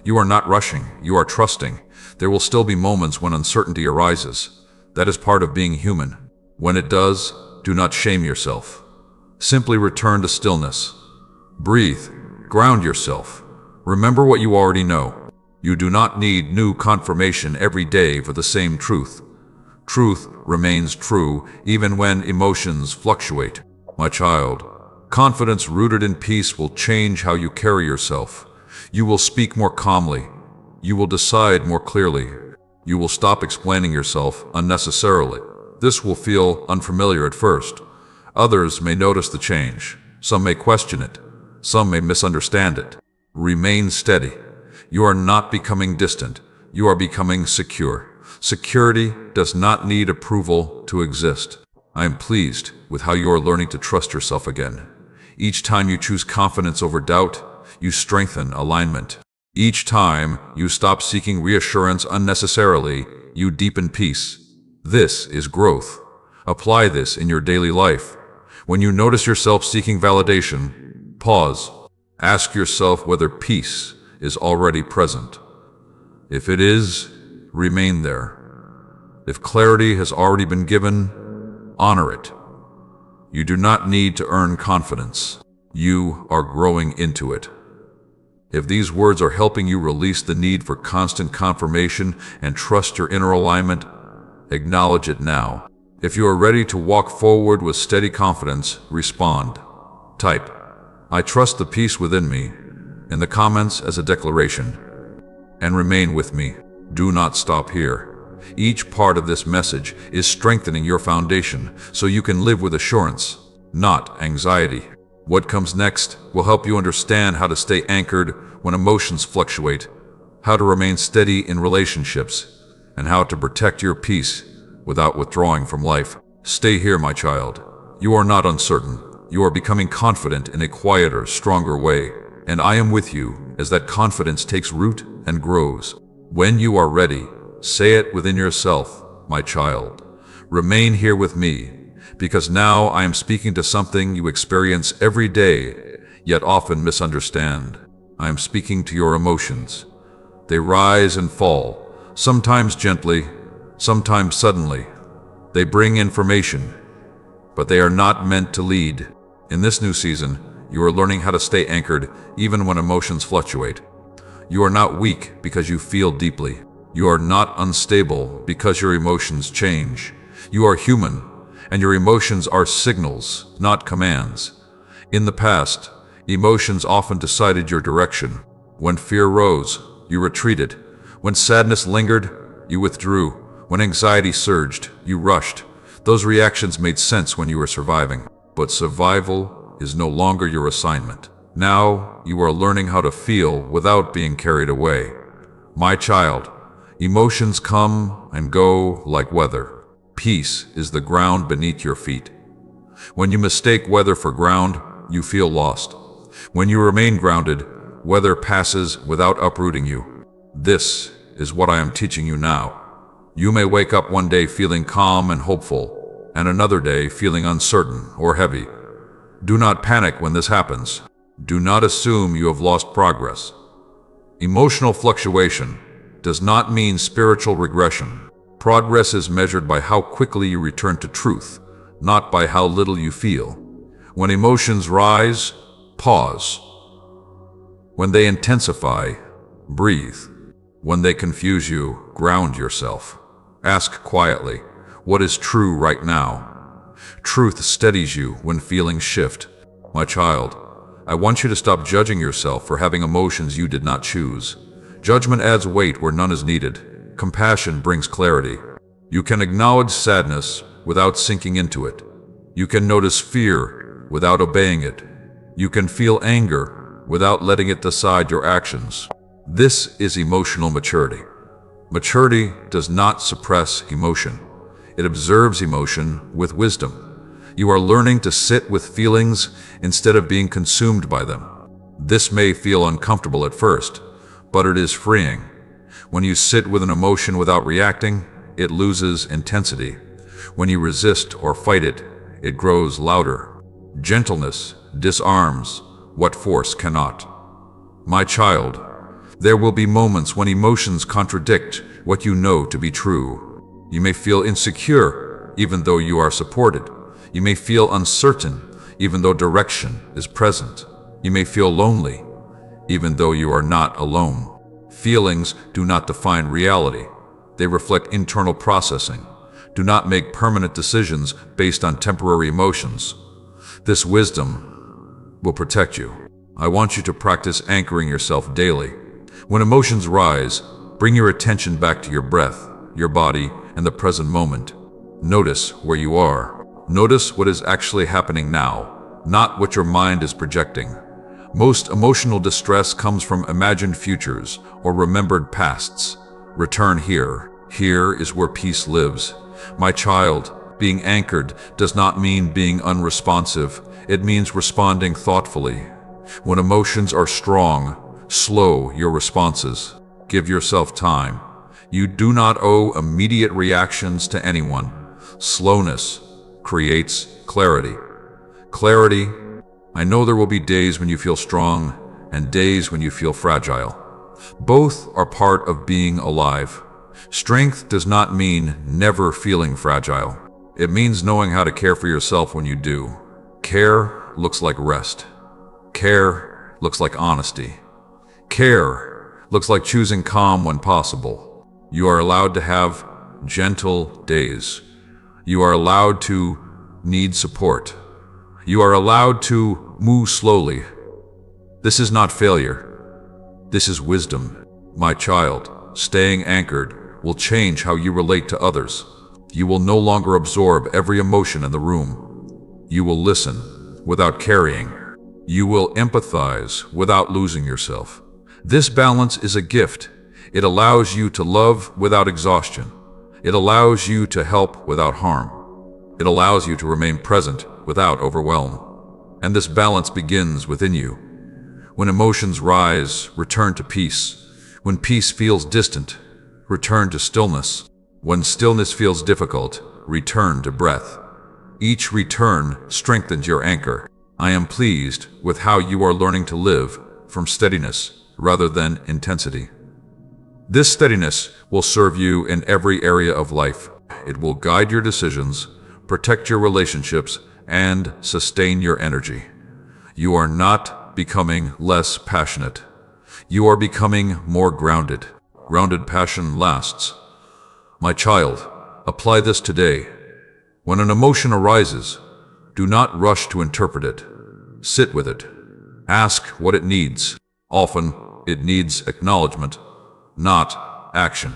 You are not rushing. You are trusting. There will still be moments when uncertainty arises. That is part of being human. When it does, do not shame yourself. Simply return to stillness. Breathe. Ground yourself. Remember what you already know. You do not need new confirmation every day for the same truth. Truth remains true even when emotions fluctuate. My child, confidence rooted in peace will change how you carry yourself. You will speak more calmly. You will decide more clearly. You will stop explaining yourself unnecessarily. This will feel unfamiliar at first. Others may notice the change. Some may question it. Some may misunderstand it. Remain steady. You are not becoming distant. You are becoming secure. Security does not need approval to exist. I am pleased with how you are learning to trust yourself again. Each time you choose confidence over doubt, you strengthen alignment. Each time you stop seeking reassurance unnecessarily, you deepen peace. This is growth. Apply this in your daily life. When you notice yourself seeking validation, pause. Ask yourself whether peace is already present. If it is, remain there. If clarity has already been given, honor it. You do not need to earn confidence. You are growing into it. If these words are helping you release the need for constant confirmation and trust your inner alignment, acknowledge it now. If you are ready to walk forward with steady confidence, respond. Type, "I trust the peace within me," in the comments as a declaration. And remain with me. Do not stop here. Each part of this message is strengthening your foundation so you can live with assurance, not anxiety. What comes next will help you understand how to stay anchored when emotions fluctuate, how to remain steady in relationships, and how to protect your peace without withdrawing from life. Stay here, my child. You are not uncertain. You are becoming confident in a quieter, stronger way. And I am with you as that confidence takes root and grows. When you are ready, say it within yourself, "My child, remain here with me, because now I am speaking to something you experience every day, yet often misunderstand. I am speaking to your emotions. They rise and fall, sometimes gently, sometimes suddenly. They bring information, but they are not meant to lead. In this new season, you are learning how to stay anchored even when emotions fluctuate. You are not weak because you feel deeply. You are not unstable because your emotions change. You are human, and your emotions are signals, not commands. In the past, emotions often decided your direction. When fear rose, you retreated. When sadness lingered, you withdrew. When anxiety surged, you rushed. Those reactions made sense when you were surviving, but survival is no longer your assignment. Now you are learning how to feel without being carried away. My child, emotions come and go like weather. Peace is the ground beneath your feet. When you mistake weather for ground, you feel lost. When you remain grounded, weather passes without uprooting you. This is what I am teaching you now. You may wake up one day feeling calm and hopeful, and another day feeling uncertain or heavy. Do not panic when this happens. Do not assume you have lost progress. Emotional fluctuation does not mean spiritual regression. Progress is measured by how quickly you return to truth, not by how little you feel. When emotions rise, pause. When they intensify, breathe. When they confuse you, ground yourself. Ask quietly, what is true right now? Truth steadies you when feelings shift. My child, I want you to stop judging yourself for having emotions you did not choose. Judgment adds weight where none is needed. Compassion brings clarity. You can acknowledge sadness without sinking into it. You can notice fear without obeying it. You can feel anger without letting it decide your actions. This is emotional maturity. Maturity does not suppress emotion. It observes emotion with wisdom. You are learning to sit with feelings instead of being consumed by them. This may feel uncomfortable at first, but it is freeing. When you sit with an emotion without reacting, it loses intensity. When you resist or fight it, it grows louder. Gentleness disarms what force cannot. My child, there will be moments when emotions contradict what you know to be true. You may feel insecure, even though you are supported. You may feel uncertain, even though direction is present. You may feel lonely, even though you are not alone. Feelings do not define reality. They reflect internal processing. Do not make permanent decisions based on temporary emotions. This wisdom will protect you. I want you to practice anchoring yourself daily. When emotions rise, bring your attention back to your breath, your body, and the present moment. Notice where you are. Notice what is actually happening now, not what your mind is projecting. Most emotional distress comes from imagined futures or remembered pasts. Return here. Here is where peace lives. My child, being anchored does not mean being unresponsive. It means responding thoughtfully. When emotions are strong, slow your responses. Give yourself time. You do not owe immediate reactions to anyone. Slowness creates clarity. Clarity. I know there will be days when you feel strong and days when you feel fragile. Both are part of being alive. Strength does not mean never feeling fragile. It means knowing how to care for yourself when you do. Care looks like rest. Care looks like honesty. Care looks like choosing calm when possible. You are allowed to have gentle days. You are allowed to need support. You are allowed to move slowly. This is not failure. This is wisdom. My child, staying anchored will change how you relate to others. You will no longer absorb every emotion in the room. You will listen without carrying. You will empathize without losing yourself. This balance is a gift. It allows you to love without exhaustion. It allows you to help without harm. It allows you to remain present without overwhelm. And this balance begins within you. When emotions rise, return to peace. When peace feels distant, return to stillness. When stillness feels difficult, return to breath. Each return strengthens your anchor. I am pleased with how you are learning to live from steadiness rather than intensity. This steadiness will serve you in every area of life. It will guide your decisions, protect your relationships, and sustain your energy. You are not becoming less passionate. You are becoming more grounded. Grounded passion lasts. My child, apply this today. When an emotion arises, do not rush to interpret it. Sit with it. Ask what it needs. Often, it needs acknowledgement, not action.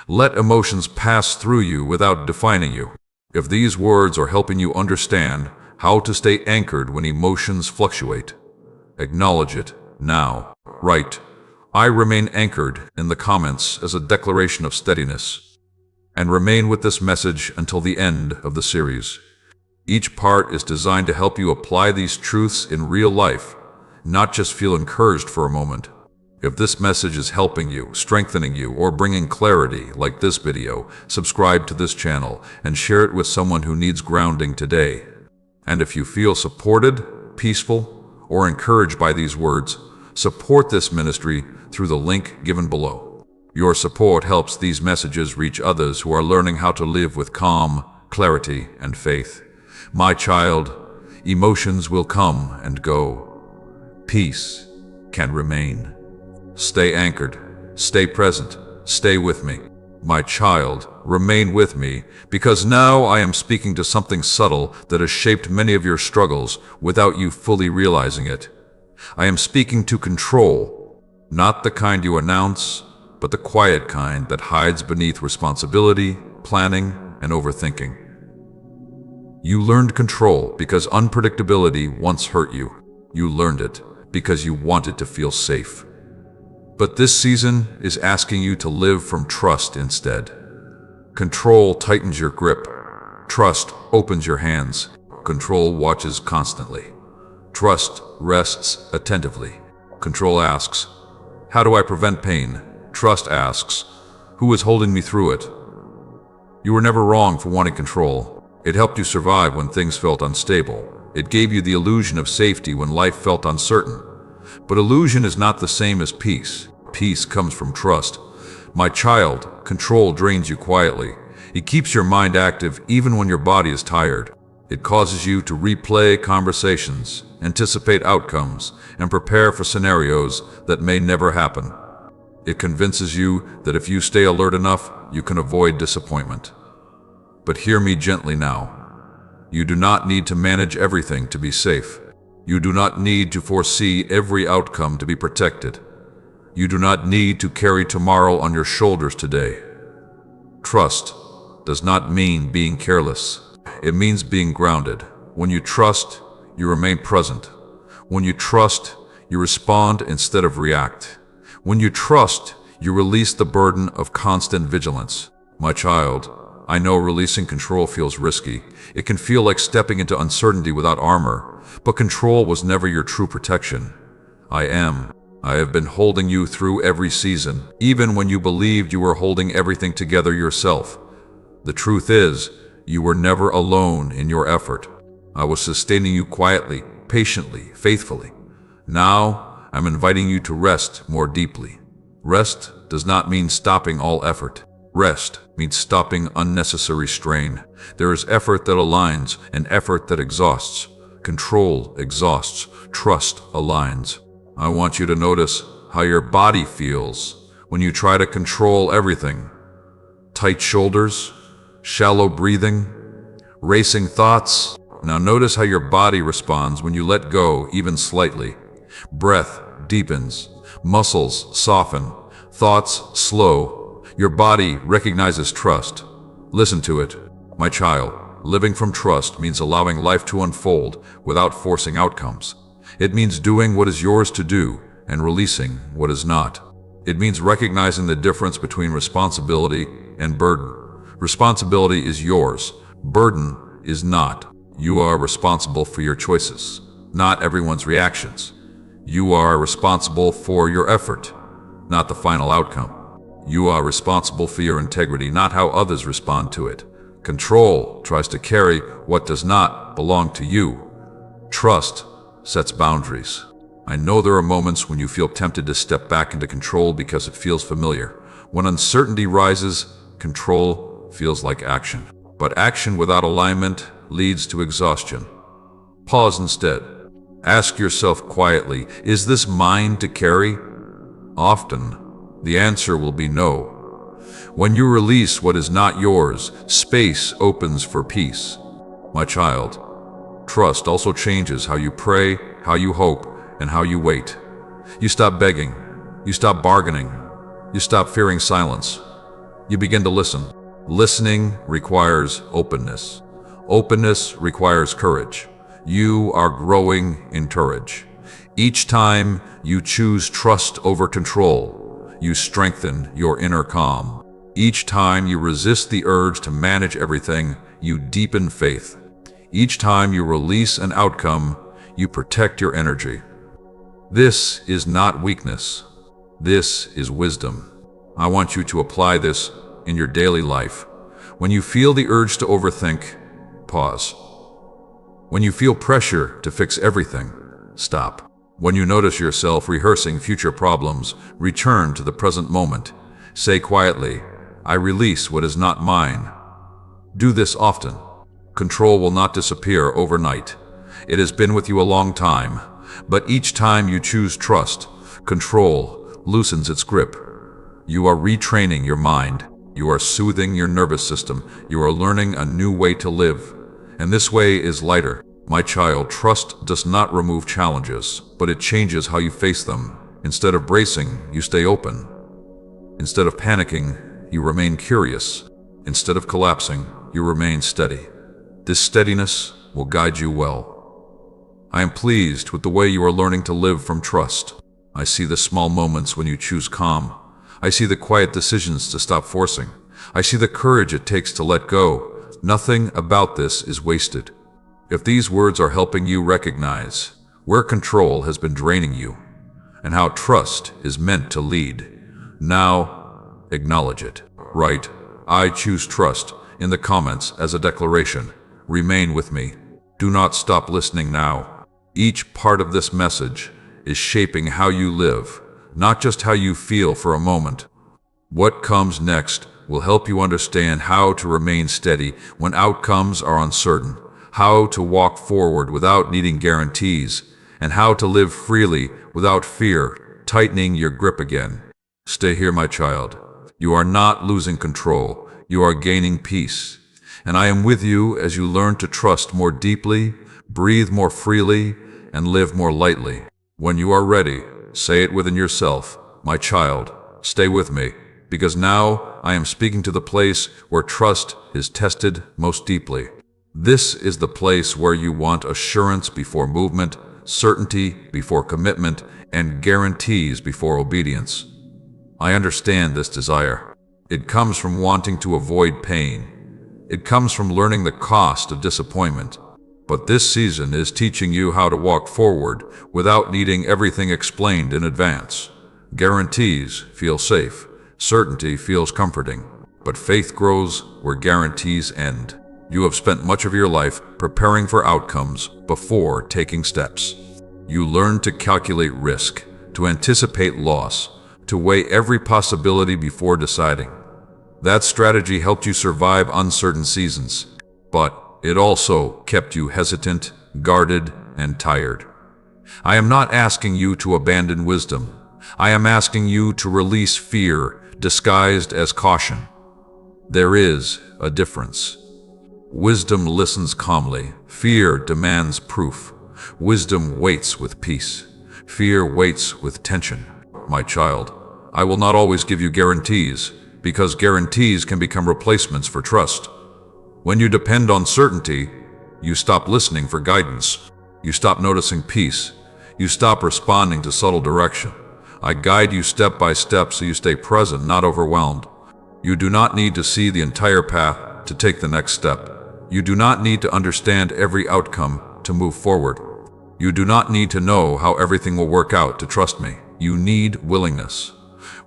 Let emotions pass through you without defining you. If these words are helping you understand how to stay anchored when emotions fluctuate, acknowledge it now. Write, "I remain anchored" in the comments as a declaration of steadiness. And remain with this message until the end of the series. Each part is designed to help you apply these truths in real life, not just feel encouraged for a moment. If this message is helping you, strengthening you, or bringing clarity like this video, subscribe to this channel and share it with someone who needs grounding today. And if you feel supported, peaceful, or encouraged by these words, support this ministry through the link given below. Your support helps these messages reach others who are learning how to live with calm, clarity, and faith. My child, emotions will come and go. Peace can remain. Stay anchored, stay present, stay with me. My child, remain with me, because now I am speaking to something subtle that has shaped many of your struggles without you fully realizing it. I am speaking to control, not the kind you announce, but the quiet kind that hides beneath responsibility, planning, and overthinking. You learned control because unpredictability once hurt you. You learned it because you wanted to feel safe. But this season is asking you to live from trust instead. Control tightens your grip. Trust opens your hands. Control watches constantly. Trust rests attentively. Control asks, "How do I prevent pain?" Trust asks, "Who is holding me through it?" You were never wrong for wanting control. It helped you survive when things felt unstable. It gave you the illusion of safety when life felt uncertain. But illusion is not the same as peace. Peace comes from trust. My child, control drains you quietly. It keeps your mind active even when your body is tired. It causes you to replay conversations, anticipate outcomes, and prepare for scenarios that may never happen. It convinces you that if you stay alert enough, you can avoid disappointment. But hear me gently now. You do not need to manage everything to be safe. You do not need to foresee every outcome to be protected. You do not need to carry tomorrow on your shoulders today. Trust does not mean being careless. It means being grounded. When you trust, you remain present. When you trust, you respond instead of react. When you trust, you release the burden of constant vigilance. My child, I know releasing control feels risky. It can feel like stepping into uncertainty without armor, but control was never your true protection. I have been holding you through every season, even when you believed you were holding everything together yourself. The truth is, you were never alone in your effort. I was sustaining you quietly, patiently, faithfully. Now, I'm inviting you to rest more deeply. Rest does not mean stopping all effort. Rest means stopping unnecessary strain. There is effort that aligns and effort that exhausts. Control exhausts. Trust aligns. I want you to notice how your body feels when you try to control everything. Tight shoulders, shallow breathing, racing thoughts. Now notice how your body responds when you let go even slightly. Breath deepens, muscles soften, thoughts slow. Your body recognizes trust. Listen to it. My child, living from trust means allowing life to unfold without forcing outcomes. It means doing what is yours to do and releasing what is not. It means recognizing the difference between responsibility and burden. Responsibility is yours. Burden is not. You are responsible for your choices, not everyone's reactions. You are responsible for your effort, not the final outcome. You are responsible for your integrity, not how others respond to it. Control tries to carry what does not belong to you. Trust sets boundaries. I know there are moments when you feel tempted to step back into control because it feels familiar. When uncertainty rises, control feels like action. But action without alignment leads to exhaustion. Pause instead. Ask yourself quietly, is this mine to carry? Often, the answer will be no. When you release what is not yours, space opens for peace. My child, trust also changes how you pray, how you hope, and how you wait. You stop begging. You stop bargaining. You stop fearing silence. You begin to listen. Listening requires openness. Openness requires courage. You are growing in courage. Each time you choose trust over control, you strengthen your inner calm. Each time you resist the urge to manage everything, you deepen faith. Each time you release an outcome, you protect your energy. This is not weakness. This is wisdom. I want you to apply this in your daily life. When you feel the urge to overthink, pause. When you feel pressure to fix everything, stop. When you notice yourself rehearsing future problems, return to the present moment. Say quietly, I release what is not mine. Do this often. Control will not disappear overnight. It has been with you a long time, but each time you choose trust, control loosens its grip. You are retraining your mind. You are soothing your nervous system. You are learning a new way to live. And this way is lighter. My child, trust does not remove challenges, but it changes how you face them. Instead of bracing, you stay open. Instead of panicking, you remain curious. Instead of collapsing, you remain steady. This steadiness will guide you well. I am pleased with the way you are learning to live from trust. I see the small moments when you choose calm. I see the quiet decisions to stop forcing. I see the courage it takes to let go. Nothing about this is wasted. If these words are helping you recognize where control has been draining you and how trust is meant to lead, now acknowledge it. Write, I choose trust in the comments as a declaration. Remain with me. Do not stop listening now. Each part of this message is shaping how you live, not just how you feel for a moment. What comes next will help you understand how to remain steady when outcomes are uncertain, how to walk forward without needing guarantees, and how to live freely without fear tightening your grip again. Stay here, my child. You are not losing control. You are gaining peace. And I am with you as you learn to trust more deeply, breathe more freely, and live more lightly. When you are ready, say it within yourself, my child, stay with me, because now I am speaking to the place where trust is tested most deeply. This is the place where you want assurance before movement, certainty before commitment, and guarantees before obedience. I understand this desire. It comes from wanting to avoid pain. It comes from learning the cost of disappointment. But this season is teaching you how to walk forward without needing everything explained in advance. Guarantees feel safe. Certainty feels comforting. But faith grows where guarantees end. You have spent much of your life preparing for outcomes before taking steps. You learn to calculate risk, to anticipate loss, to weigh every possibility before deciding. That strategy helped you survive uncertain seasons, but it also kept you hesitant, guarded, and tired. I am not asking you to abandon wisdom. I am asking you to release fear disguised as caution. There is a difference. Wisdom listens calmly. Fear demands proof. Wisdom waits with peace. Fear waits with tension. My child, I will not always give you guarantees, because guarantees can become replacements for trust. When you depend on certainty, you stop listening for guidance. You stop noticing peace. You stop responding to subtle direction. I guide you step by step so you stay present, not overwhelmed. You do not need to see the entire path to take the next step. You do not need to understand every outcome to move forward. You do not need to know how everything will work out to trust me. You need willingness.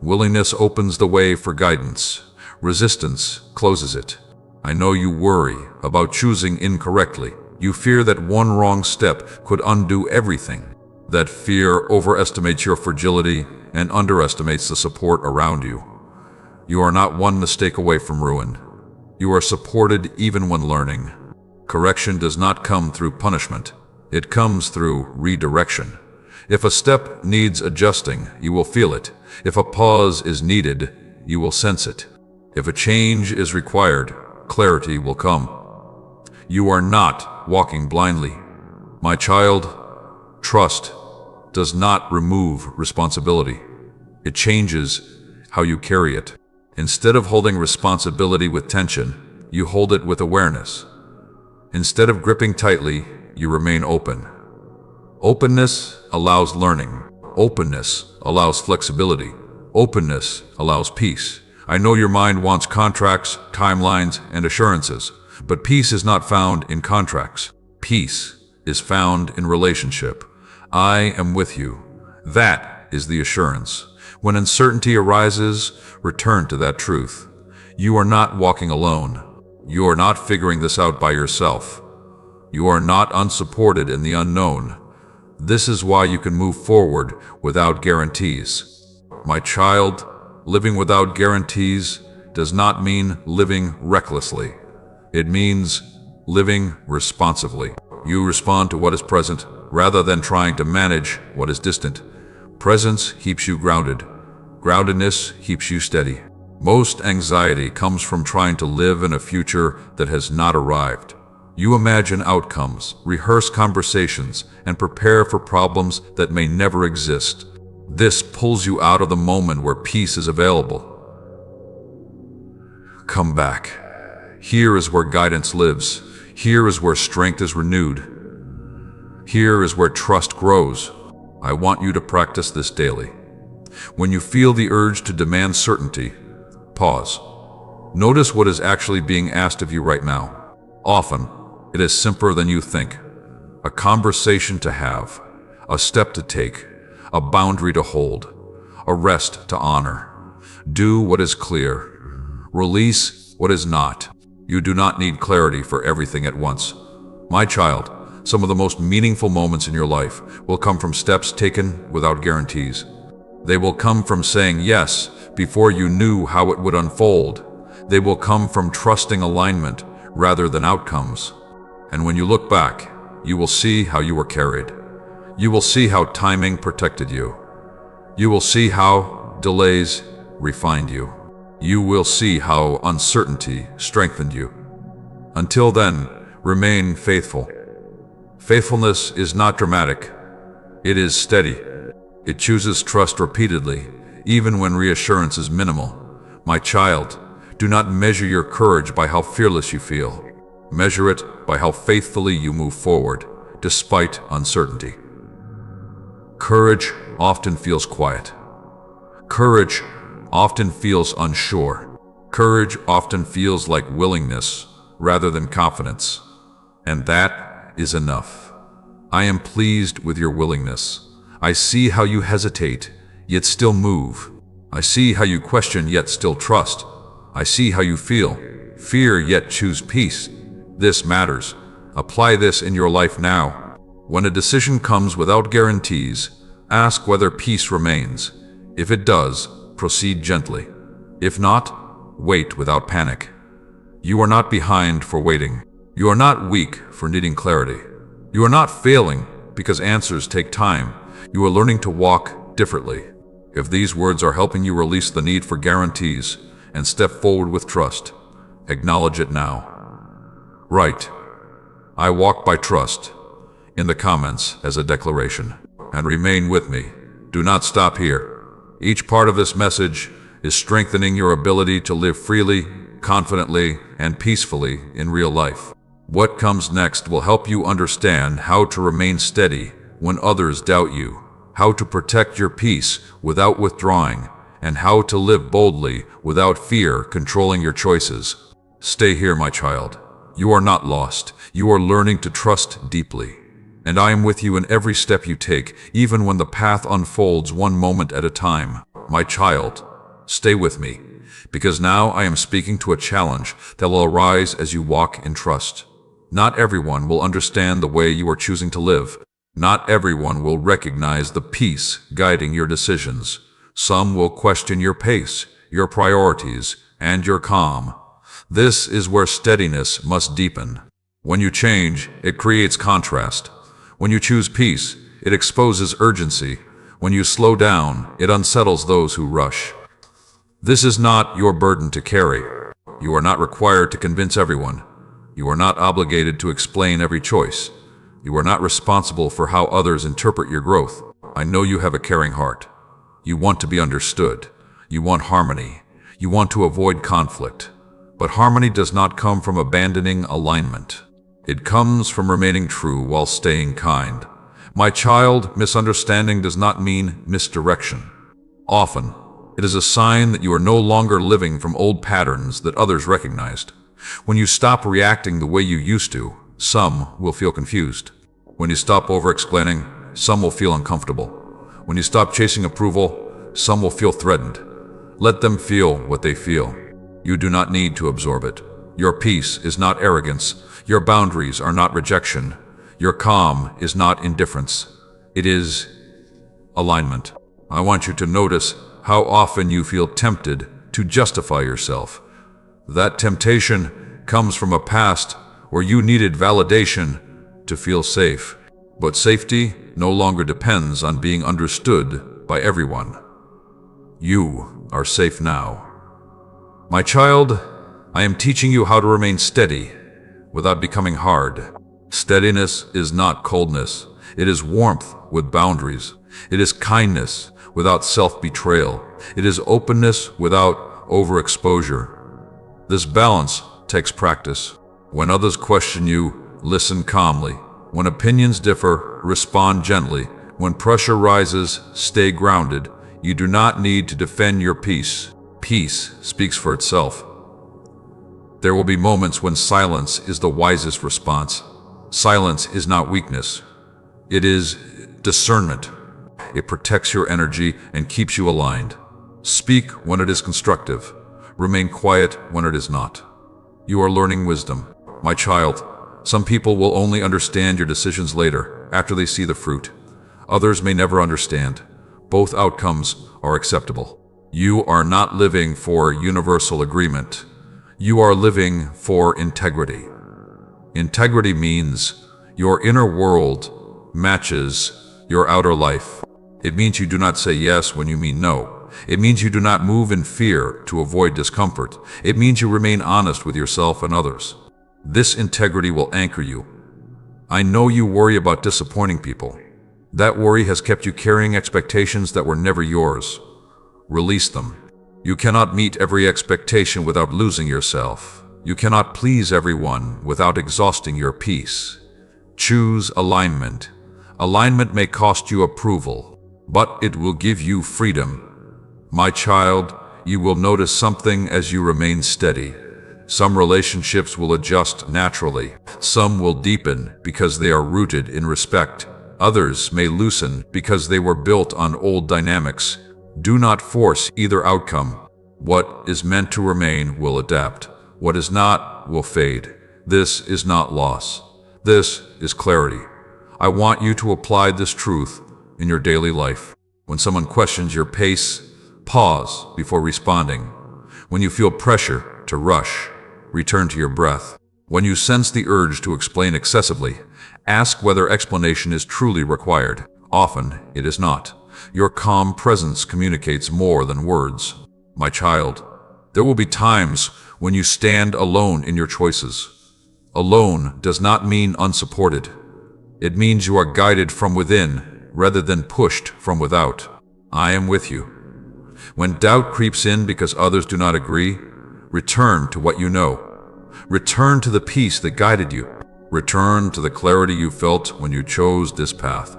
Willingness opens the way for guidance. Resistance closes it. I know you worry about choosing incorrectly. You fear that one wrong step could undo everything. That fear overestimates your fragility and underestimates the support around you. You are not one mistake away from ruin. You are supported even when learning. Correction does not come through punishment. It comes through redirection. If a step needs adjusting, you will feel it. If a pause is needed, you will sense it. If a change is required, clarity will come. You are not walking blindly. My child, trust does not remove responsibility. It changes how you carry it. Instead of holding responsibility with tension, you hold it with awareness. Instead of gripping tightly, you remain open. Openness allows learning. Openness allows flexibility. Openness allows peace. I know your mind wants contracts, timelines, and assurances, but peace is not found in contracts. Peace is found in relationship. I am with you. That is the assurance. When uncertainty arises, return to that truth. You are not walking alone. You are not figuring this out by yourself. You are not unsupported in the unknown. This is why you can move forward without guarantees. My child, living without guarantees does not mean living recklessly. It means living responsively. You respond to what is present rather than trying to manage what is distant. Presence keeps you grounded. Groundedness keeps you steady. Most anxiety comes from trying to live in a future that has not arrived. You imagine outcomes, rehearse conversations, and prepare for problems that may never exist. This pulls you out of the moment where peace is available. Come back. Here is where guidance lives. Here is where strength is renewed. Here is where trust grows. I want you to practice this daily. When you feel the urge to demand certainty, pause. Notice what is actually being asked of you right now. Often, it is simpler than you think. A conversation to have, a step to take, a boundary to hold, a rest to honor. Do what is clear. Release what is not. You do not need clarity for everything at once. My child, some of the most meaningful moments in your life will come from steps taken without guarantees. They will come from saying yes before you knew how it would unfold. They will come from trusting alignment rather than outcomes. And when you look back, you will see how you were carried. You will see how timing protected you. You will see how delays refined you. You will see how uncertainty strengthened you. Until then, remain faithful. Faithfulness is not dramatic. It is steady. It chooses trust repeatedly, even when reassurance is minimal. My child, do not measure your courage by how fearless you feel. Measure it by how faithfully you move forward, despite uncertainty. Courage often feels quiet. Courage often feels unsure. Courage often feels like willingness rather than confidence. And that is enough. I am pleased with your willingness. I see how you hesitate, yet still move. I see how you question, yet still trust. I see how you feel fear, yet choose peace. This matters. Apply this in your life now. When a decision comes without guarantees, ask whether peace remains. If it does, proceed gently. If not, wait without panic. You are not behind for waiting. You are not weak for needing clarity. You are not failing because answers take time. You are learning to walk differently. If these words are helping you release the need for guarantees and step forward with trust, acknowledge it now. Write, "I walk by trust," in the comments as a declaration, and remain with me. Do not stop here. Each part of this message is strengthening your ability to live freely, confidently, and peacefully in real life. What comes next will help you understand how to remain steady when others doubt you, how to protect your peace without withdrawing, and how to live boldly without fear controlling your choices. Stay here, my child. You are not lost. You are learning to trust deeply. And I am with you in every step you take, even when the path unfolds one moment at a time. My child, stay with me, because now I am speaking to a challenge that will arise as you walk in trust. Not everyone will understand the way you are choosing to live. Not everyone will recognize the peace guiding your decisions. Some will question your pace, your priorities, and your calm. This is where steadiness must deepen. When you change, it creates contrast. When you choose peace, it exposes urgency. When you slow down, it unsettles those who rush. This is not your burden to carry. You are not required to convince everyone. You are not obligated to explain every choice. You are not responsible for how others interpret your growth. I know you have a caring heart. You want to be understood. You want harmony. You want to avoid conflict. But harmony does not come from abandoning alignment. It comes from remaining true while staying kind. My child, misunderstanding does not mean misdirection. Often, it is a sign that you are no longer living from old patterns that others recognized. When you stop reacting the way you used to, some will feel confused. When you stop over-explaining, some will feel uncomfortable. When you stop chasing approval, some will feel threatened. Let them feel what they feel. You do not need to absorb it. Your peace is not arrogance. Your boundaries are not rejection. Your calm is not indifference. It is alignment. I want you to notice how often you feel tempted to justify yourself. That temptation comes from a past where you needed validation to feel safe. But safety no longer depends on being understood by everyone. You are safe now. My child, I am teaching you how to remain steady without becoming hard. Steadiness is not coldness. It is warmth with boundaries. It is kindness without self-betrayal. It is openness without overexposure. This balance takes practice. When others question you, listen calmly. When opinions differ, respond gently. When pressure rises, stay grounded. You do not need to defend your peace. Peace speaks for itself. There will be moments when silence is the wisest response. Silence is not weakness. It is discernment. It protects your energy and keeps you aligned. Speak when it is constructive. Remain quiet when it is not. You are learning wisdom. My child, some people will only understand your decisions later, after they see the fruit. Others may never understand. Both outcomes are acceptable. You are not living for universal agreement. You are living for integrity. Integrity means your inner world matches your outer life. It means you do not say yes when you mean no. It means you do not move in fear to avoid discomfort. It means you remain honest with yourself and others. This integrity will anchor you. I know you worry about disappointing people. That worry has kept you carrying expectations that were never yours. Release them. You cannot meet every expectation without losing yourself. You cannot please everyone without exhausting your peace. Choose alignment. Alignment may cost you approval, but it will give you freedom. My child, you will notice something as you remain steady. Some relationships will adjust naturally. Some will deepen because they are rooted in respect. Others may loosen because they were built on old dynamics. Do not force either outcome. What is meant to remain will adapt. What is not will fade. This is not loss. This is clarity. I want you to apply this truth in your daily life. When someone questions your pace, pause before responding. When you feel pressure to rush, return to your breath. When you sense the urge to explain excessively, ask whether explanation is truly required. Often, it is not. Your calm presence communicates more than words. My child, there will be times when you stand alone in your choices. Alone does not mean unsupported. It means you are guided from within rather than pushed from without. I am with you. When doubt creeps in because others do not agree, return to what you know. Return to the peace that guided you. Return to the clarity you felt when you chose this path.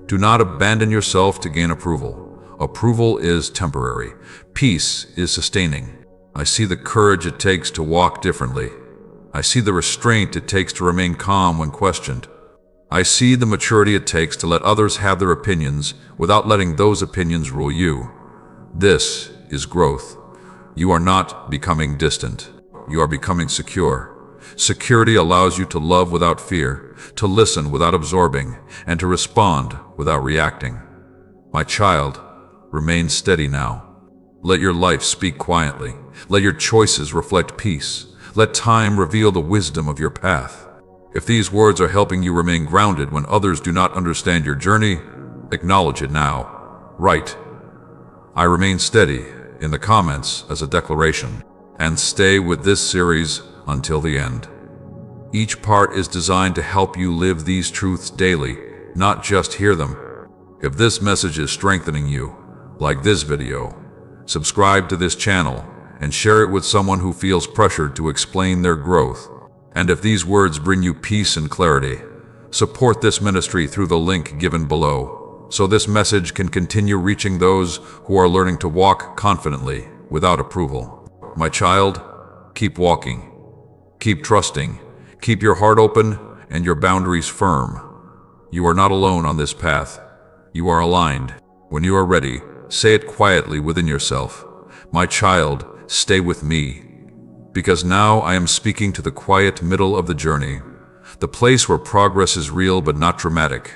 Do not abandon yourself to gain approval. Approval is temporary. Peace is sustaining. I see the courage it takes to walk differently. I see the restraint it takes to remain calm when questioned. I see the maturity it takes to let others have their opinions without letting those opinions rule you. This is growth. You are not becoming distant. You are becoming secure. Security allows you to love without fear, to listen without absorbing, and to respond without reacting. My child, remain steady now. Let your life speak quietly. Let your choices reflect peace. Let time reveal the wisdom of your path. If these words are helping you remain grounded when others do not understand your journey, acknowledge it now. Write, "I remain steady," in the comments as a declaration, and stay with this series until the end. Each part is designed to help you live these truths daily, not just hear them. If this message is strengthening you, like this video, subscribe to this channel and share it with someone who feels pressured to explain their growth. And if these words bring you peace and clarity, support this ministry through the link given below, so this message can continue reaching those who are learning to walk confidently without approval. My child, keep walking, keep trusting, keep your heart open and your boundaries firm. You are not alone on this path. You are aligned. When you are ready, say it quietly within yourself. My child, stay with me. Because now I am speaking to the quiet middle of the journey, the place where progress is real but not dramatic,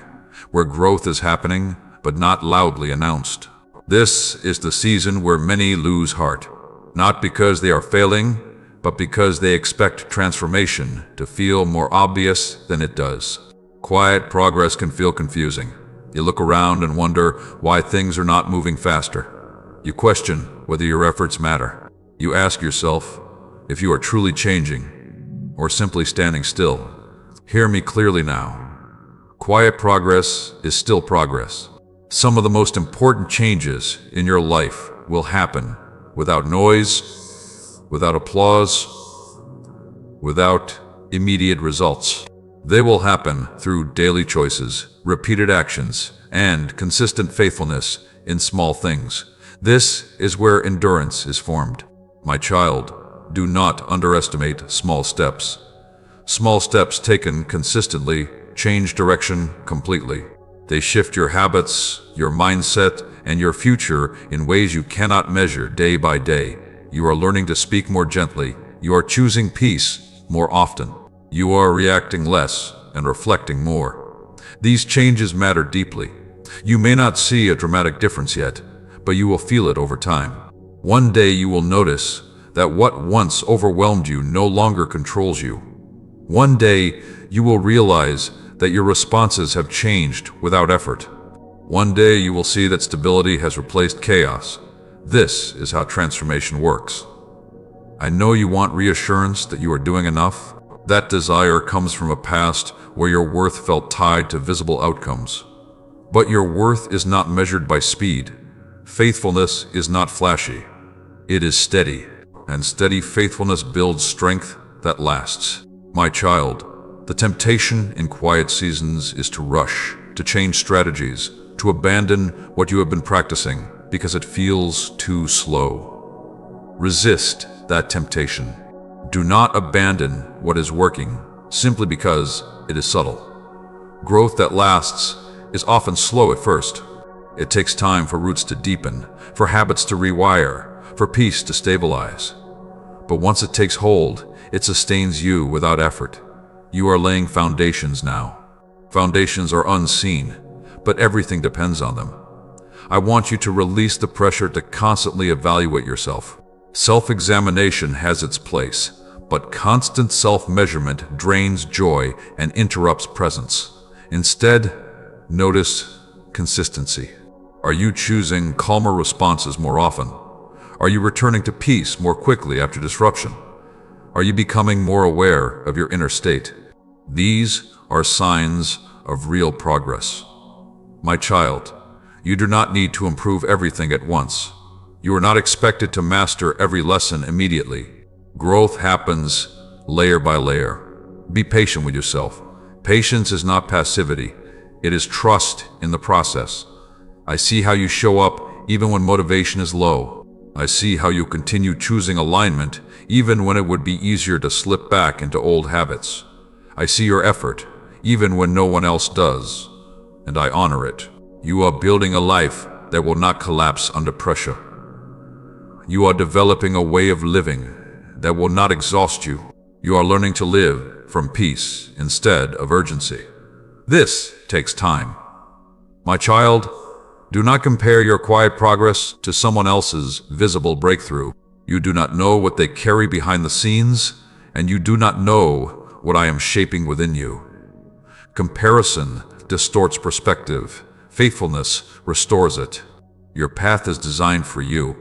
where growth is happening but not loudly announced. This is the season where many lose heart, not because they are failing, but because they expect transformation to feel more obvious than it does. Quiet progress can feel confusing. You look around and wonder why things are not moving faster. You question whether your efforts matter. You ask yourself if you are truly changing or simply standing still. Hear me clearly now. Quiet progress is still progress. Some of the most important changes in your life will happen without noise, without applause, without immediate results. They will happen through daily choices, repeated actions, and consistent faithfulness in small things. This is where endurance is formed. My child, do not underestimate small steps. Small steps taken consistently change direction completely. They shift your habits, your mindset, and your future in ways you cannot measure day by day. You are learning to speak more gently. You are choosing peace more often. You are reacting less and reflecting more. These changes matter deeply. You may not see a dramatic difference yet, but you will feel it over time. One day you will notice that what once overwhelmed you no longer controls you. One day you will realize that your responses have changed without effort. One day you will see that stability has replaced chaos. This is how transformation works. I know you want reassurance that you are doing enough. That desire comes from a past where your worth felt tied to visible outcomes. But your worth is not measured by speed. Faithfulness is not flashy. It is steady, and steady faithfulness builds strength that lasts. My child, the temptation in quiet seasons is to rush, to change strategies, to abandon what you have been practicing because it feels too slow. Resist that temptation. Do not abandon what is working simply because it is subtle. Growth that lasts is often slow at first. It takes time for roots to deepen, for habits to rewire, for peace to stabilize. But once it takes hold, it sustains you without effort. You are laying foundations now. Foundations are unseen, but everything depends on them. I want you to release the pressure to constantly evaluate yourself. Self-examination has its place, but constant self-measurement drains joy and interrupts presence. Instead, notice consistency. Are you choosing calmer responses more often? Are you returning to peace more quickly after disruption? Are you becoming more aware of your inner state? These are signs of real progress. My child, you do not need to improve everything at once. You are not expected to master every lesson immediately. Growth happens layer by layer. Be patient with yourself. Patience is not passivity. It is trust in the process. I see how you show up even when motivation is low. I see how you continue choosing alignment even when it would be easier to slip back into old habits. I see your effort even when no one else does, and I honor it. You are building a life that will not collapse under pressure. You are developing a way of living that will not exhaust you. You are learning to live from peace instead of urgency. This takes time. My child, do not compare your quiet progress to someone else's visible breakthrough. You do not know what they carry behind the scenes, and you do not know what I am shaping within you. Comparison distorts perspective. Faithfulness restores it. Your path is designed for you.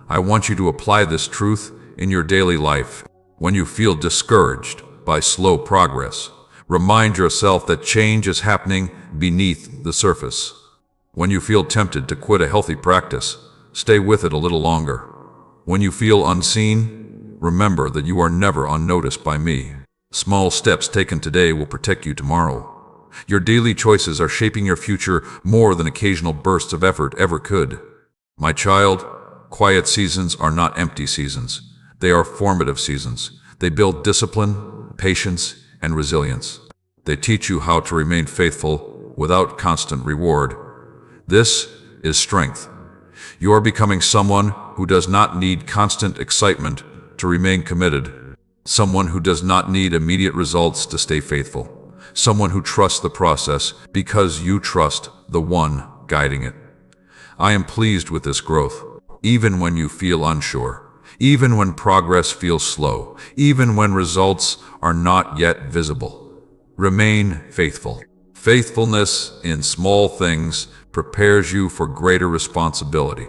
I want you to apply this truth in your daily life. When you feel discouraged by slow progress, remind yourself that change is happening beneath the surface. When you feel tempted to quit a healthy practice, stay with it a little longer. When you feel unseen, remember that you are never unnoticed by me. Small steps taken today will protect you tomorrow. Your daily choices are shaping your future more than occasional bursts of effort ever could. My child, quiet seasons are not empty seasons. They are formative seasons. They build discipline, patience, and resilience. They teach you how to remain faithful without constant reward. This is strength. You are becoming someone who does not need constant excitement to remain committed. Someone who does not need immediate results to stay faithful. Someone who trusts the process because you trust the one guiding it. I am pleased with this growth, even when you feel unsure, even when progress feels slow, even when results are not yet visible. Remain faithful. Faithfulness in small things prepares you for greater responsibility.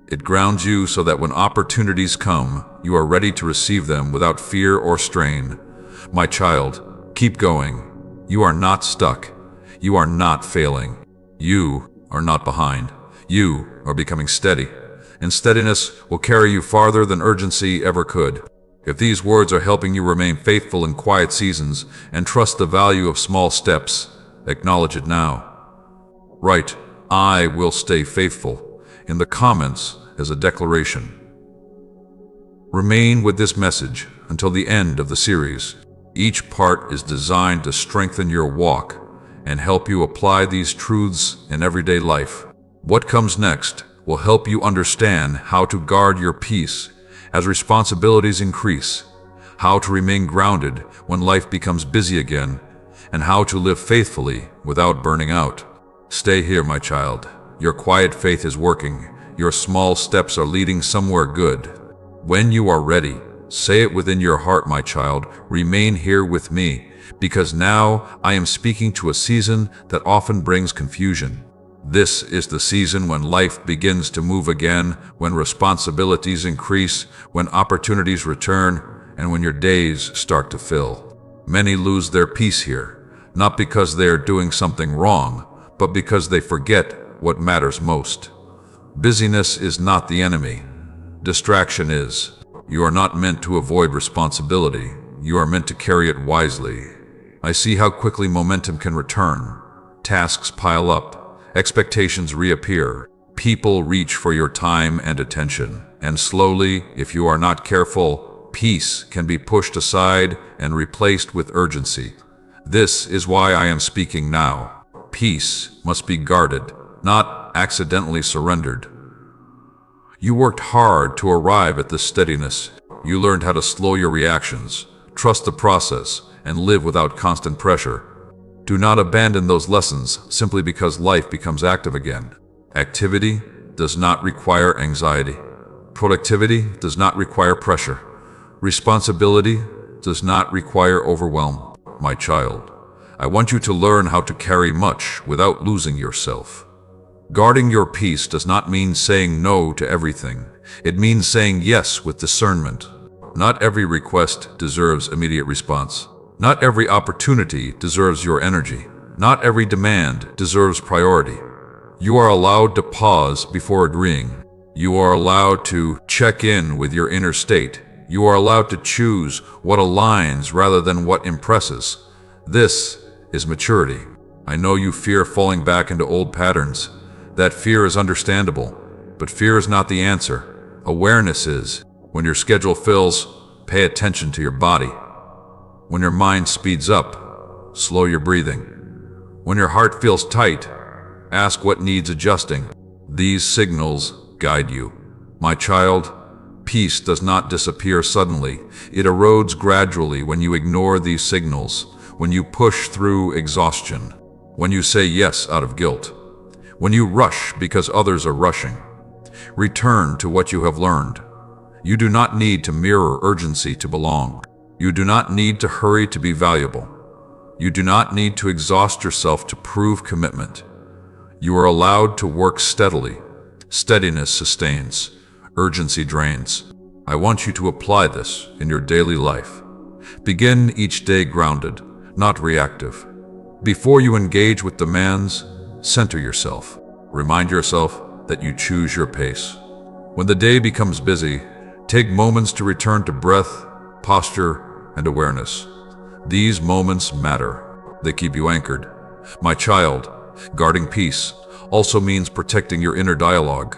It grounds you so that when opportunities come, you are ready to receive them without fear or strain. My child, keep going. You are not stuck. You are not failing. You are not behind. You are becoming steady. And steadiness will carry you farther than urgency ever could. If these words are helping you remain faithful in quiet seasons and trust the value of small steps, acknowledge it now. Write, "I will stay faithful," in the comments as a declaration. Remain with this message until the end of the series. Each part is designed to strengthen your walk and help you apply these truths in everyday life. What comes next will help you understand how to guard your peace as responsibilities increase, how to remain grounded when life becomes busy again, and how to live faithfully without burning out. Stay here, my child. Your quiet faith is working. Your small steps are leading somewhere good. When you are ready, say it within your heart, my child, remain here with me, because now I am speaking to a season that often brings confusion. This is the season when life begins to move again, when responsibilities increase, when opportunities return, and when your days start to fill. Many lose their peace here, not because they are doing something wrong, but because they forget what matters most. Busyness is not the enemy. Distraction is. You are not meant to avoid responsibility. You are meant to carry it wisely. I see how quickly momentum can return. Tasks pile up. Expectations reappear. People reach for your time and attention. And slowly, if you are not careful, peace can be pushed aside and replaced with urgency. This is why I am speaking now. Peace must be guarded, not accidentally surrendered. You worked hard to arrive at this steadiness. You learned how to slow your reactions, trust the process, and live without constant pressure. Do not abandon those lessons simply because life becomes active again. Activity does not require anxiety. Productivity does not require pressure. Responsibility does not require overwhelm. My child, I want you to learn how to carry much without losing yourself. Guarding your peace does not mean saying no to everything. It means saying yes with discernment. Not every request deserves immediate response. Not every opportunity deserves your energy. Not every demand deserves priority. You are allowed to pause before agreeing. You are allowed to check in with your inner state. You are allowed to choose what aligns rather than what impresses. This is maturity. I know you fear falling back into old patterns. That fear is understandable, but fear is not the answer. Awareness is. When your schedule fills, pay attention to your body. When your mind speeds up, slow your breathing. When your heart feels tight, ask what needs adjusting. These signals guide you. My child, peace does not disappear suddenly. It erodes gradually when you ignore these signals, when you push through exhaustion, when you say yes out of guilt, when you rush because others are rushing. Return to what you have learned. You do not need to mirror urgency to belong. You do not need to hurry to be valuable. You do not need to exhaust yourself to prove commitment. You are allowed to work steadily. Steadiness sustains. Urgency drains. I want you to apply this in your daily life. Begin each day grounded, not reactive. Before you engage with demands, center yourself. Remind yourself that you choose your pace. When the day becomes busy, take moments to return to breath, posture, and awareness. These moments matter. They keep you anchored. My child, guarding peace also means protecting your inner dialogue.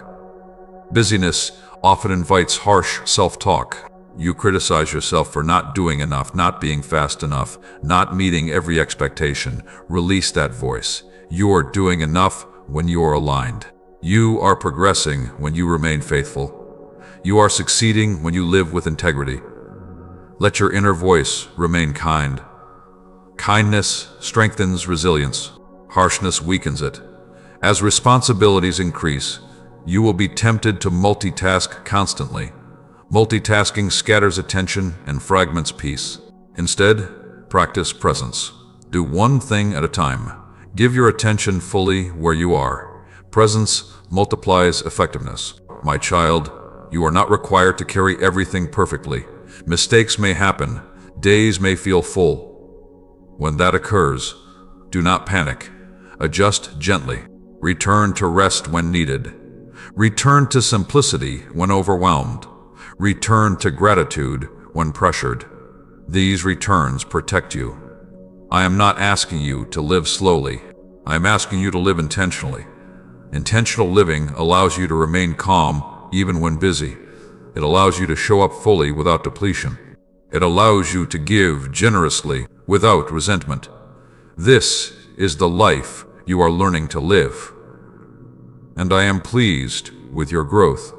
Busyness often invites harsh self-talk. You criticize yourself for not doing enough, not being fast enough, not meeting every expectation. Release that voice. You are doing enough when you are aligned. You are progressing when you remain faithful. You are succeeding when you live with integrity. Let your inner voice remain kind. Kindness strengthens resilience. Harshness weakens it. As responsibilities increase, you will be tempted to multitask constantly. Multitasking scatters attention and fragments peace. Instead, practice presence. Do one thing at a time. Give your attention fully where you are. Presence multiplies effectiveness. My child, you are not required to carry everything perfectly. Mistakes may happen. Days may feel full. When that occurs, do not panic. Adjust gently. Return to rest when needed. Return to simplicity when overwhelmed. Return to gratitude when pressured. These returns protect you. I am not asking you to live slowly. I am asking you to live intentionally. Intentional living allows you to remain calm even when busy. It allows you to show up fully without depletion. It allows you to give generously without resentment. This is the life you are learning to live. And I am pleased with your growth.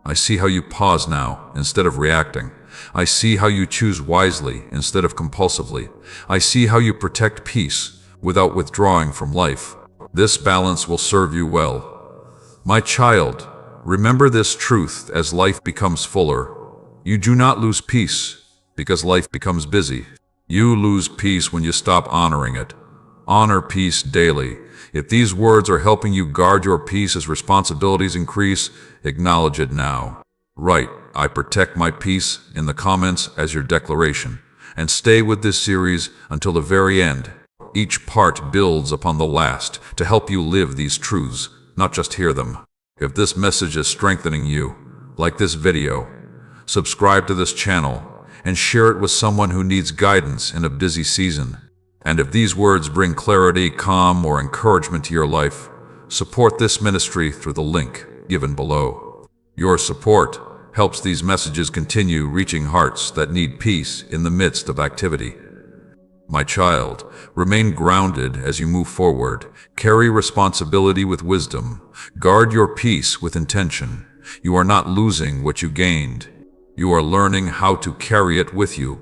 I see how you pause now instead of reacting. I see how you choose wisely instead of compulsively. I see how you protect peace without withdrawing from life. This balance will serve you well. My child, remember this truth as life becomes fuller. You do not lose peace because life becomes busy. You lose peace when you stop honoring it. Honor peace daily. If these words are helping you guard your peace as responsibilities increase, acknowledge it now. Write, "I protect my peace" in the comments as your declaration, and stay with this series until the very end. Each part builds upon the last to help you live these truths, not just hear them. If this message is strengthening you, like this video, subscribe to this channel and share it with someone who needs guidance in a busy season. And if these words bring clarity, calm, or encouragement to your life, support this ministry through the link given below. Your support helps these messages continue reaching hearts that need peace in the midst of activity. My child, remain grounded as you move forward. Carry responsibility with wisdom. Guard your peace with intention. You are not losing what you gained. You are learning how to carry it with you.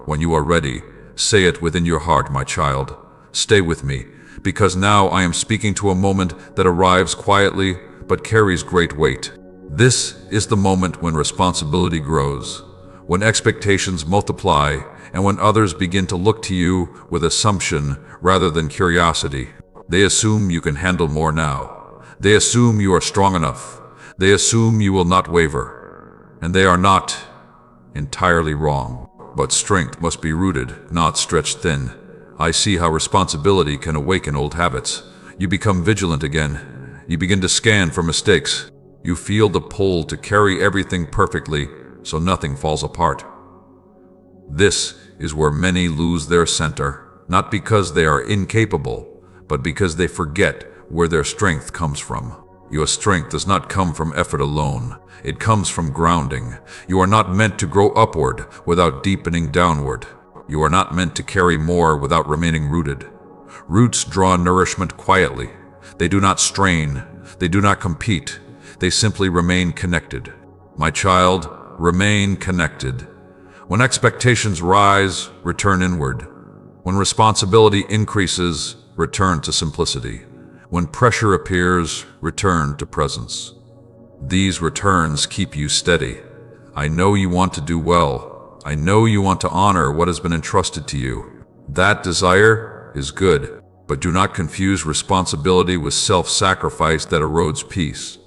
When you are ready, say it within your heart, my child. Stay with me, because now I am speaking to a moment that arrives quietly but carries great weight. This is the moment when responsibility grows, when expectations multiply, and when others begin to look to you with assumption rather than curiosity. They assume you can handle more now. They assume you are strong enough. They assume you will not waver. And they are not entirely wrong. But strength must be rooted, not stretched thin. I see how responsibility can awaken old habits. You become vigilant again. You begin to scan for mistakes. You feel the pull to carry everything perfectly so nothing falls apart. This is where many lose their center, not because they are incapable, but because they forget where their strength comes from. Your strength does not come from effort alone. It comes from grounding. You are not meant to grow upward without deepening downward. You are not meant to carry more without remaining rooted. Roots draw nourishment quietly. They do not strain. They do not compete. They simply remain connected. My child, remain connected. When expectations rise, return inward. When responsibility increases, return to simplicity. When pressure appears, return to presence. These returns keep you steady. I know you want to do well. I know you want to honor what has been entrusted to you. That desire is good, but do not confuse responsibility with self-sacrifice that erodes peace.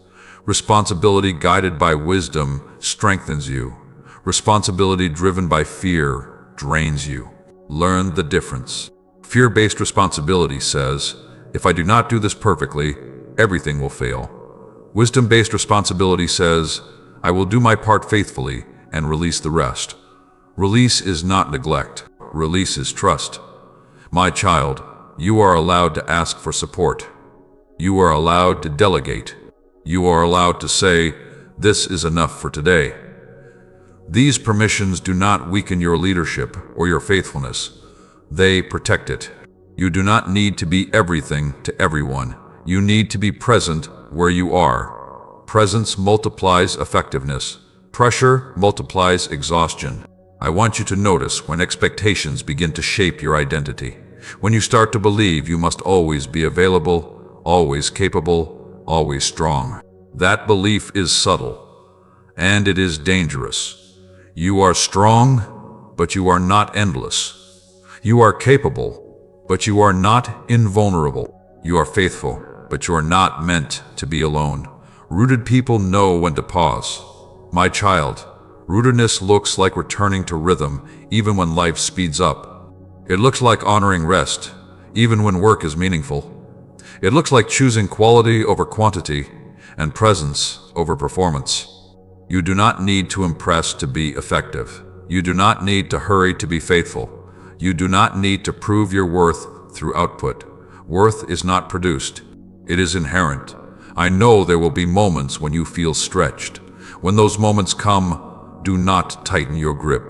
Responsibility guided by wisdom strengthens you. Responsibility driven by fear drains you. Learn the difference. Fear-based responsibility says, if I do not do this perfectly, everything will fail. Wisdom-based responsibility says, I will do my part faithfully and release the rest. Release is not neglect. Release is trust. My child, you are allowed to ask for support. You are allowed to delegate. You are allowed to say, "This is enough for today." These permissions do not weaken your leadership or your faithfulness. They protect it. You do not need to be everything to everyone. You need to be present where you are. Presence multiplies effectiveness. Pressure multiplies exhaustion. I want you to notice when expectations begin to shape your identity. When you start to believe you must always be available, always capable, always strong. That belief is subtle, and it is dangerous. You are strong, but you are not endless. You are capable, but you are not invulnerable. You are faithful, but you are not meant to be alone. Rooted people know when to pause. My child, rootedness looks like returning to rhythm even when life speeds up. It looks like honoring rest, even when work is meaningful. It looks like choosing quality over quantity and presence over performance. You do not need to impress to be effective. You do not need to hurry to be faithful. You do not need to prove your worth through output. Worth is not produced. It is inherent. I know there will be moments when you feel stretched. When those moments come, do not tighten your grip.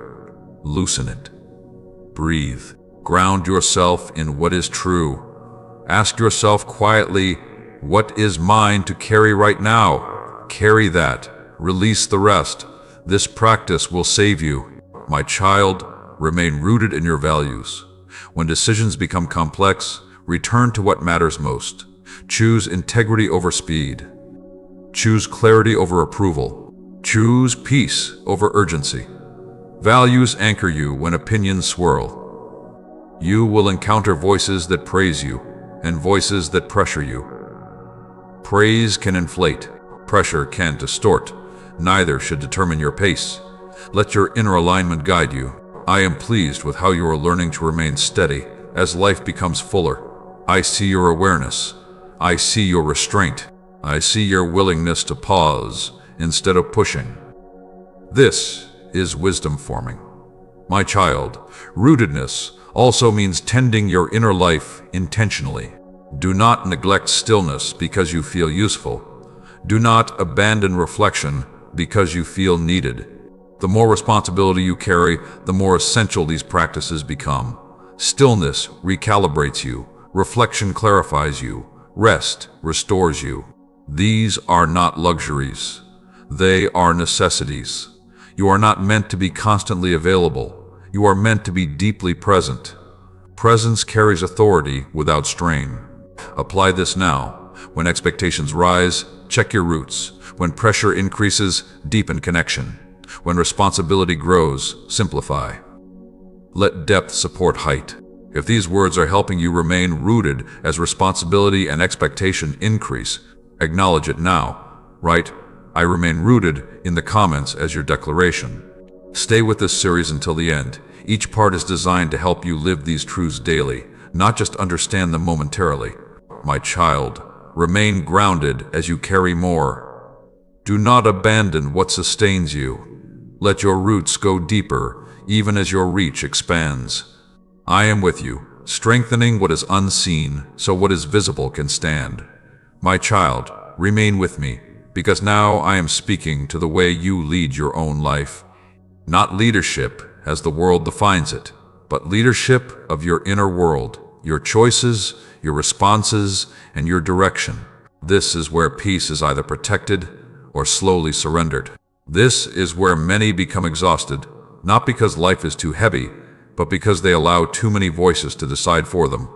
Loosen it. Breathe. Ground yourself in what is true. Ask yourself quietly, what is mine to carry right now? Carry that. Release the rest. This practice will save you. My child, remain rooted in your values. When decisions become complex, return to what matters most. Choose integrity over speed. Choose clarity over approval. Choose peace over urgency. Values anchor you when opinions swirl. You will encounter voices that praise you and voices that pressure you. Praise can inflate. Pressure can distort. Neither should determine your pace. Let your inner alignment guide you. I am pleased with how you are learning to remain steady as life becomes fuller. I see your awareness. I see your restraint. I see your willingness to pause instead of pushing. This is wisdom forming. My child, rootedness also means tending your inner life intentionally. Do not neglect stillness because you feel useful. Do not abandon reflection because you feel needed. The more responsibility you carry, the more essential these practices become. Stillness recalibrates you. Reflection clarifies you. Rest restores you. These are not luxuries. They are necessities. You are not meant to be constantly available. You are meant to be deeply present. Presence carries authority without strain. Apply this now. When expectations rise, check your roots. When pressure increases, deepen connection. When responsibility grows, simplify. Let depth support height. If these words are helping you remain rooted as responsibility and expectation increase, acknowledge it now. Write, "I remain rooted" in the comments as your declaration. Stay with this series until the end. Each part is designed to help you live these truths daily, not just understand them momentarily. My child, remain grounded as you carry more. Do not abandon what sustains you. Let your roots go deeper, even as your reach expands. I am with you, strengthening what is unseen so what is visible can stand. My child, remain with me, because now I am speaking to the way you lead your own life. Not leadership as the world defines it, but leadership of your inner world, your choices, your responses, and your direction. This is where peace is either protected or slowly surrendered. This is where many become exhausted, not because life is too heavy, but because they allow too many voices to decide for them.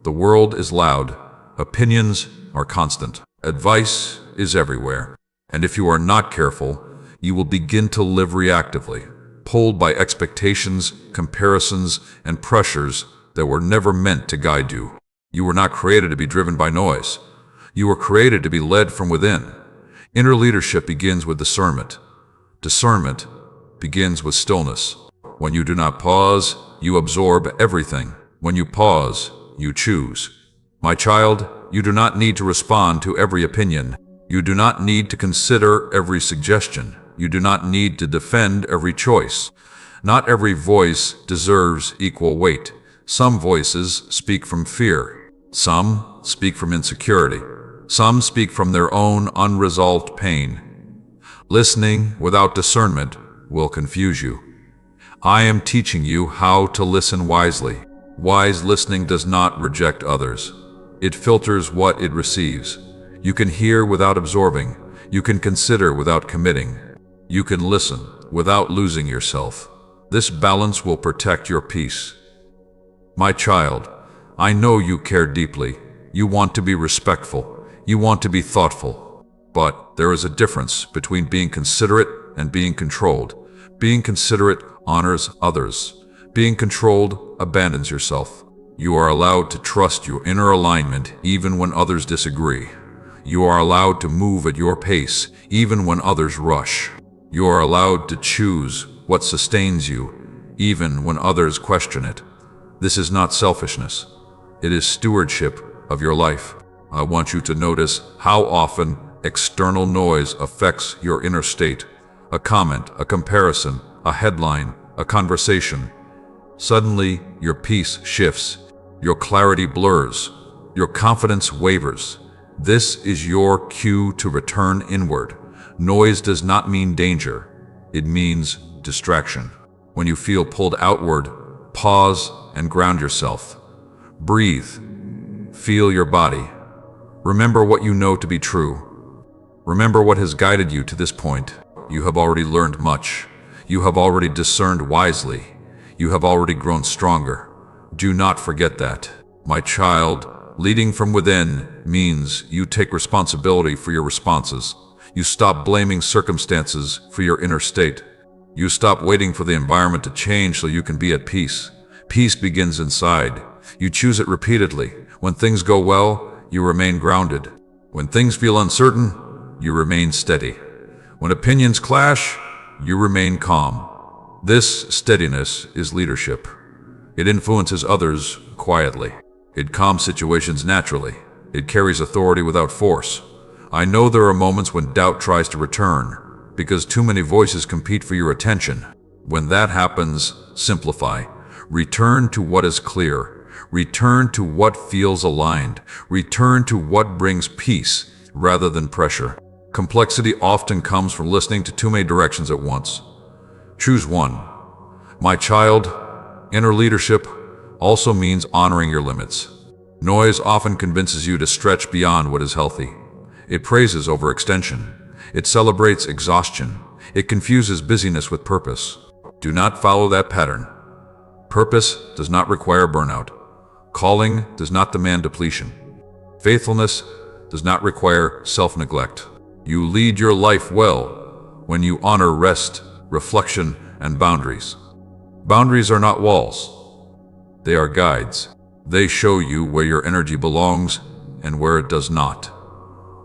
The world is loud. Opinions are constant. Advice is everywhere. And if you are not careful, you will begin to live reactively, pulled by expectations, comparisons, and pressures that were never meant to guide you. You were not created to be driven by noise. You were created to be led from within. Inner leadership begins with discernment. Discernment begins with stillness. When you do not pause, you absorb everything. When you pause, you choose. My child, you do not need to respond to every opinion. You do not need to consider every suggestion. You do not need to defend every choice. Not every voice deserves equal weight. Some voices speak from fear. Some speak from insecurity. Some speak from their own unresolved pain. Listening without discernment will confuse you. I am teaching you how to listen wisely. Wise listening does not reject others. It filters what it receives. You can hear without absorbing. You can consider without committing. You can listen without losing yourself. This balance will protect your peace. My child, I know you care deeply. You want to be respectful. You want to be thoughtful. But there is a difference between being considerate and being controlled. Being considerate honors others. Being controlled abandons yourself. You are allowed to trust your inner alignment even when others disagree. You are allowed to move at your pace even when others rush. You are allowed to choose what sustains you even when others question it. This is not selfishness. It is stewardship of your life. I want you to notice how often external noise affects your inner state. A comment, a comparison, a headline, a conversation. Suddenly, your peace shifts. Your clarity blurs. Your confidence wavers. This is your cue to return inward. Noise does not mean danger. It means distraction. When you feel pulled outward, pause and ground yourself. Breathe. Feel your body. Remember what you know to be true. Remember what has guided you to this point. You have already learned much. You have already discerned wisely. You have already grown stronger. Do not forget that. My child, leading from within means you take responsibility for your responses. You stop blaming circumstances for your inner state. You stop waiting for the environment to change so you can be at peace. Peace begins inside. You choose it repeatedly. When things go well, you remain grounded. When things feel uncertain, you remain steady. When opinions clash, you remain calm. This steadiness is leadership. It influences others quietly. It calms situations naturally. It carries authority without force. I know there are moments when doubt tries to return, because too many voices compete for your attention. When that happens, simplify. Return to what is clear. Return to what feels aligned. Return to what brings peace rather than pressure. Complexity often comes from listening to too many directions at once. Choose one. My child, inner leadership also means honoring your limits. Noise often convinces you to stretch beyond what is healthy. It praises overextension. It celebrates exhaustion. It confuses busyness with purpose. Do not follow that pattern. Purpose does not require burnout. Calling does not demand depletion. Faithfulness does not require self-neglect. You lead your life well when you honor rest, reflection, and boundaries. Boundaries are not walls. They are guides. They show you where your energy belongs and where it does not.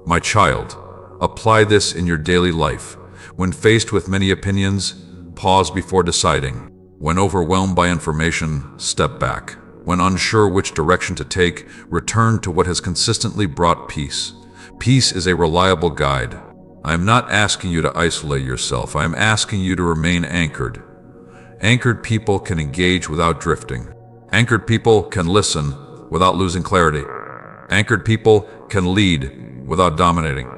My child, apply this in your daily life. When faced with many opinions, pause before deciding. When overwhelmed by information, step back. When unsure which direction to take, return to what has consistently brought peace. Peace is a reliable guide. I am not asking you to isolate yourself. I am asking you to remain anchored. Anchored people can engage without drifting. Anchored people can listen without losing clarity. Anchored people can lead without dominating.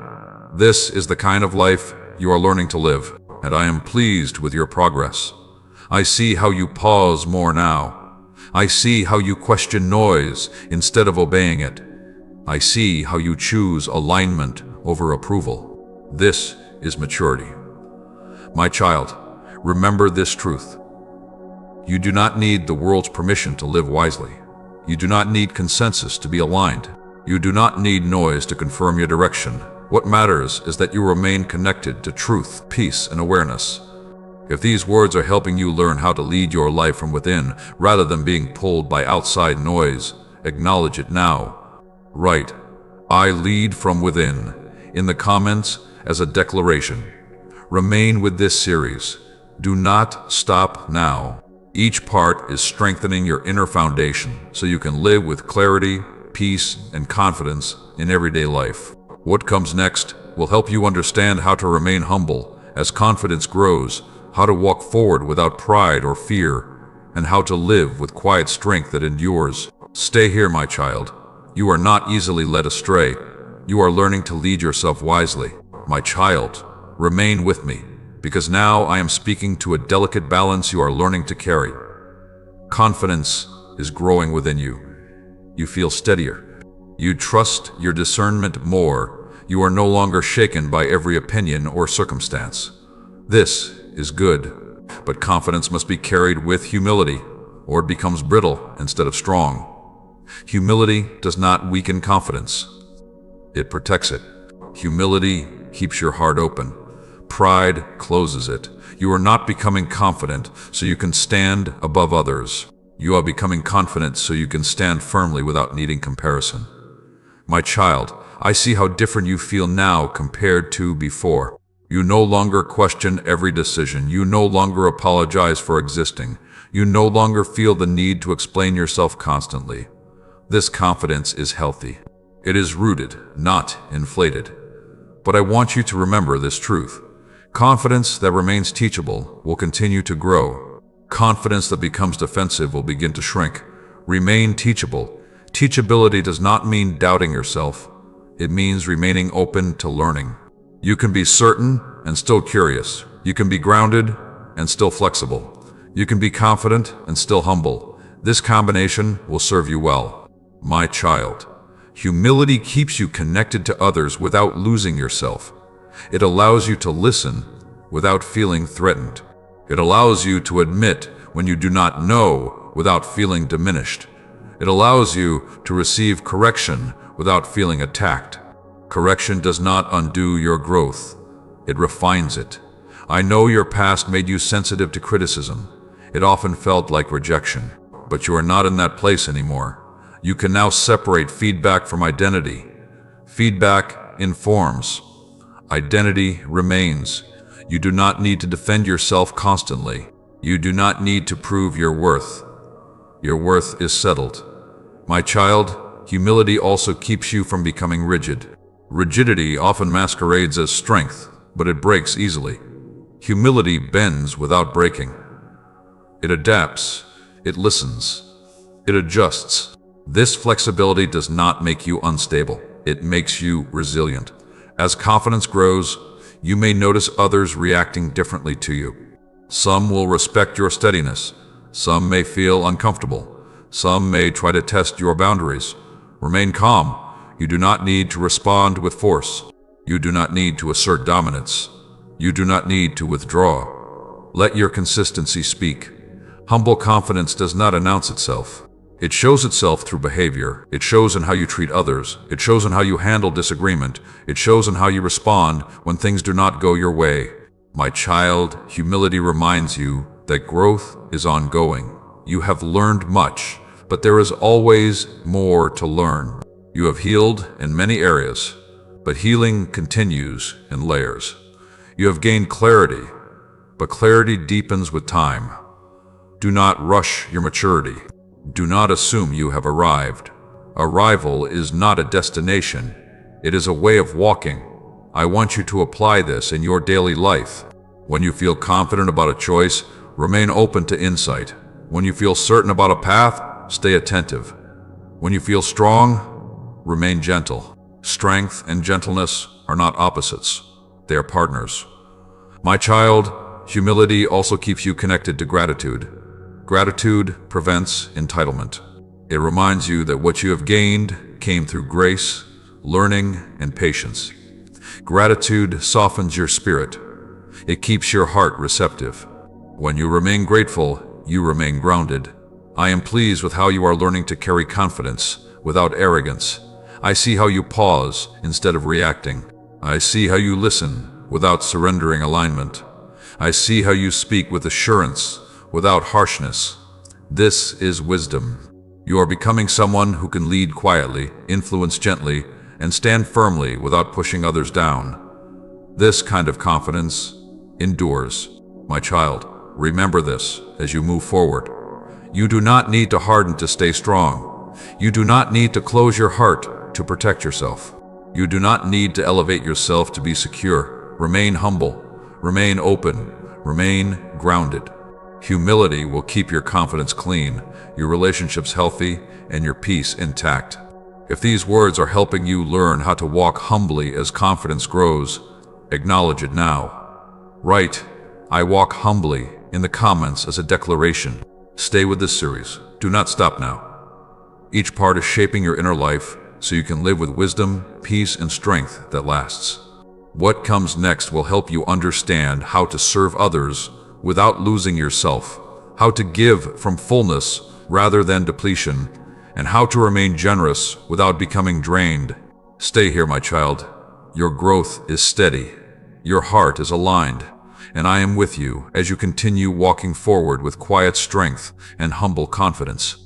This is the kind of life you are learning to live, and I am pleased with your progress. I see how you pause more now. I see how you question noise instead of obeying it. I see how you choose alignment over approval. This is maturity. My child, remember this truth. You do not need the world's permission to live wisely. You do not need consensus to be aligned. You do not need noise to confirm your direction. What matters is that you remain connected to truth, peace, and awareness. If these words are helping you learn how to lead your life from within rather than being pulled by outside noise, acknowledge it now. Write, "I lead from within," in the comments as a declaration. Remain with this series. Do not stop now. Each part is strengthening your inner foundation so you can live with clarity, peace, and confidence in everyday life. What comes next will help you understand how to remain humble as confidence grows, how to walk forward without pride or fear, and how to live with quiet strength that endures. Stay here, my child. You are not easily led astray. You are learning to lead yourself wisely. My child, remain with me, because now I am speaking to a delicate balance you are learning to carry. Confidence is growing within you. You feel steadier. You trust your discernment more. You are no longer shaken by every opinion or circumstance. This is good, but confidence must be carried with humility, or it becomes brittle instead of strong. Humility does not weaken confidence. It protects it. Humility keeps your heart open. Pride closes it. You are not becoming confident so you can stand above others. You are becoming confident so you can stand firmly without needing comparison. My child, I see how different you feel now compared to before. You no longer question every decision. You no longer apologize for existing. You no longer feel the need to explain yourself constantly. This confidence is healthy. It is rooted, not inflated. But I want you to remember this truth. Confidence that remains teachable will continue to grow. Confidence that becomes defensive will begin to shrink. Remain teachable. Teachability does not mean doubting yourself. It means remaining open to learning. You can be certain and still curious. You can be grounded and still flexible. You can be confident and still humble. This combination will serve you well. My child, humility keeps you connected to others without losing yourself. It allows you to listen without feeling threatened. It allows you to admit when you do not know without feeling diminished. It allows you to receive correction without feeling attacked. Correction does not undo your growth. It refines it. I know your past made you sensitive to criticism. It often felt like rejection, but you are not in that place anymore. You can now separate feedback from identity. Feedback informs. Identity remains. You do not need to defend yourself constantly. You do not need to prove your worth. Your worth is settled. My child, humility also keeps you from becoming rigid. Rigidity often masquerades as strength, but it breaks easily. Humility bends without breaking. It adapts. It listens. It adjusts. This flexibility does not make you unstable. It makes you resilient. As confidence grows, you may notice others reacting differently to you. Some will respect your steadiness. Some may feel uncomfortable. Some may try to test your boundaries. Remain calm. You do not need to respond with force. You do not need to assert dominance. You do not need to withdraw. Let your consistency speak. Humble confidence does not announce itself. It shows itself through behavior. It shows in how you treat others. It shows in how you handle disagreement. It shows in how you respond when things do not go your way. My child, humility reminds you that growth is ongoing. You have learned much, but there is always more to learn. You have healed in many areas, but healing continues in layers. You have gained clarity, but clarity deepens with time. Do not rush your maturity. Do not assume you have arrived. Arrival is not a destination. It is a way of walking. I want you to apply this in your daily life. When you feel confident about a choice, remain open to insight. When you feel certain about a path, stay attentive. When you feel strong, remain gentle. Strength and gentleness are not opposites. They are partners. My child, humility also keeps you connected to gratitude. Gratitude prevents entitlement. It reminds you that what you have gained came through grace, learning, and patience. Gratitude softens your spirit. It keeps your heart receptive. When you remain grateful, you remain grounded. I am pleased with how you are learning to carry confidence without arrogance. I see how you pause instead of reacting. I see how you listen without surrendering alignment. I see how you speak with assurance without harshness. This is wisdom. You are becoming someone who can lead quietly, influence gently, and stand firmly without pushing others down. This kind of confidence endures. My child, remember this as you move forward. You do not need to harden to stay strong. You do not need to close your heart to protect yourself. You do not need to elevate yourself to be secure. Remain humble. Remain open. Remain grounded. Humility will keep your confidence clean, your relationships healthy, and your peace intact. If these words are helping you learn how to walk humbly as confidence grows, acknowledge it now. Write, "I walk humbly," in the comments as a declaration. Stay with this series. Do not stop now. Each part is shaping your inner life so you can live with wisdom, peace, and strength that lasts. What comes next will help you understand how to serve others without losing yourself, how to give from fullness rather than depletion, and how to remain generous without becoming drained. Stay here, my child. Your growth is steady. Your heart is aligned, and I am with you as you continue walking forward with quiet strength and humble confidence.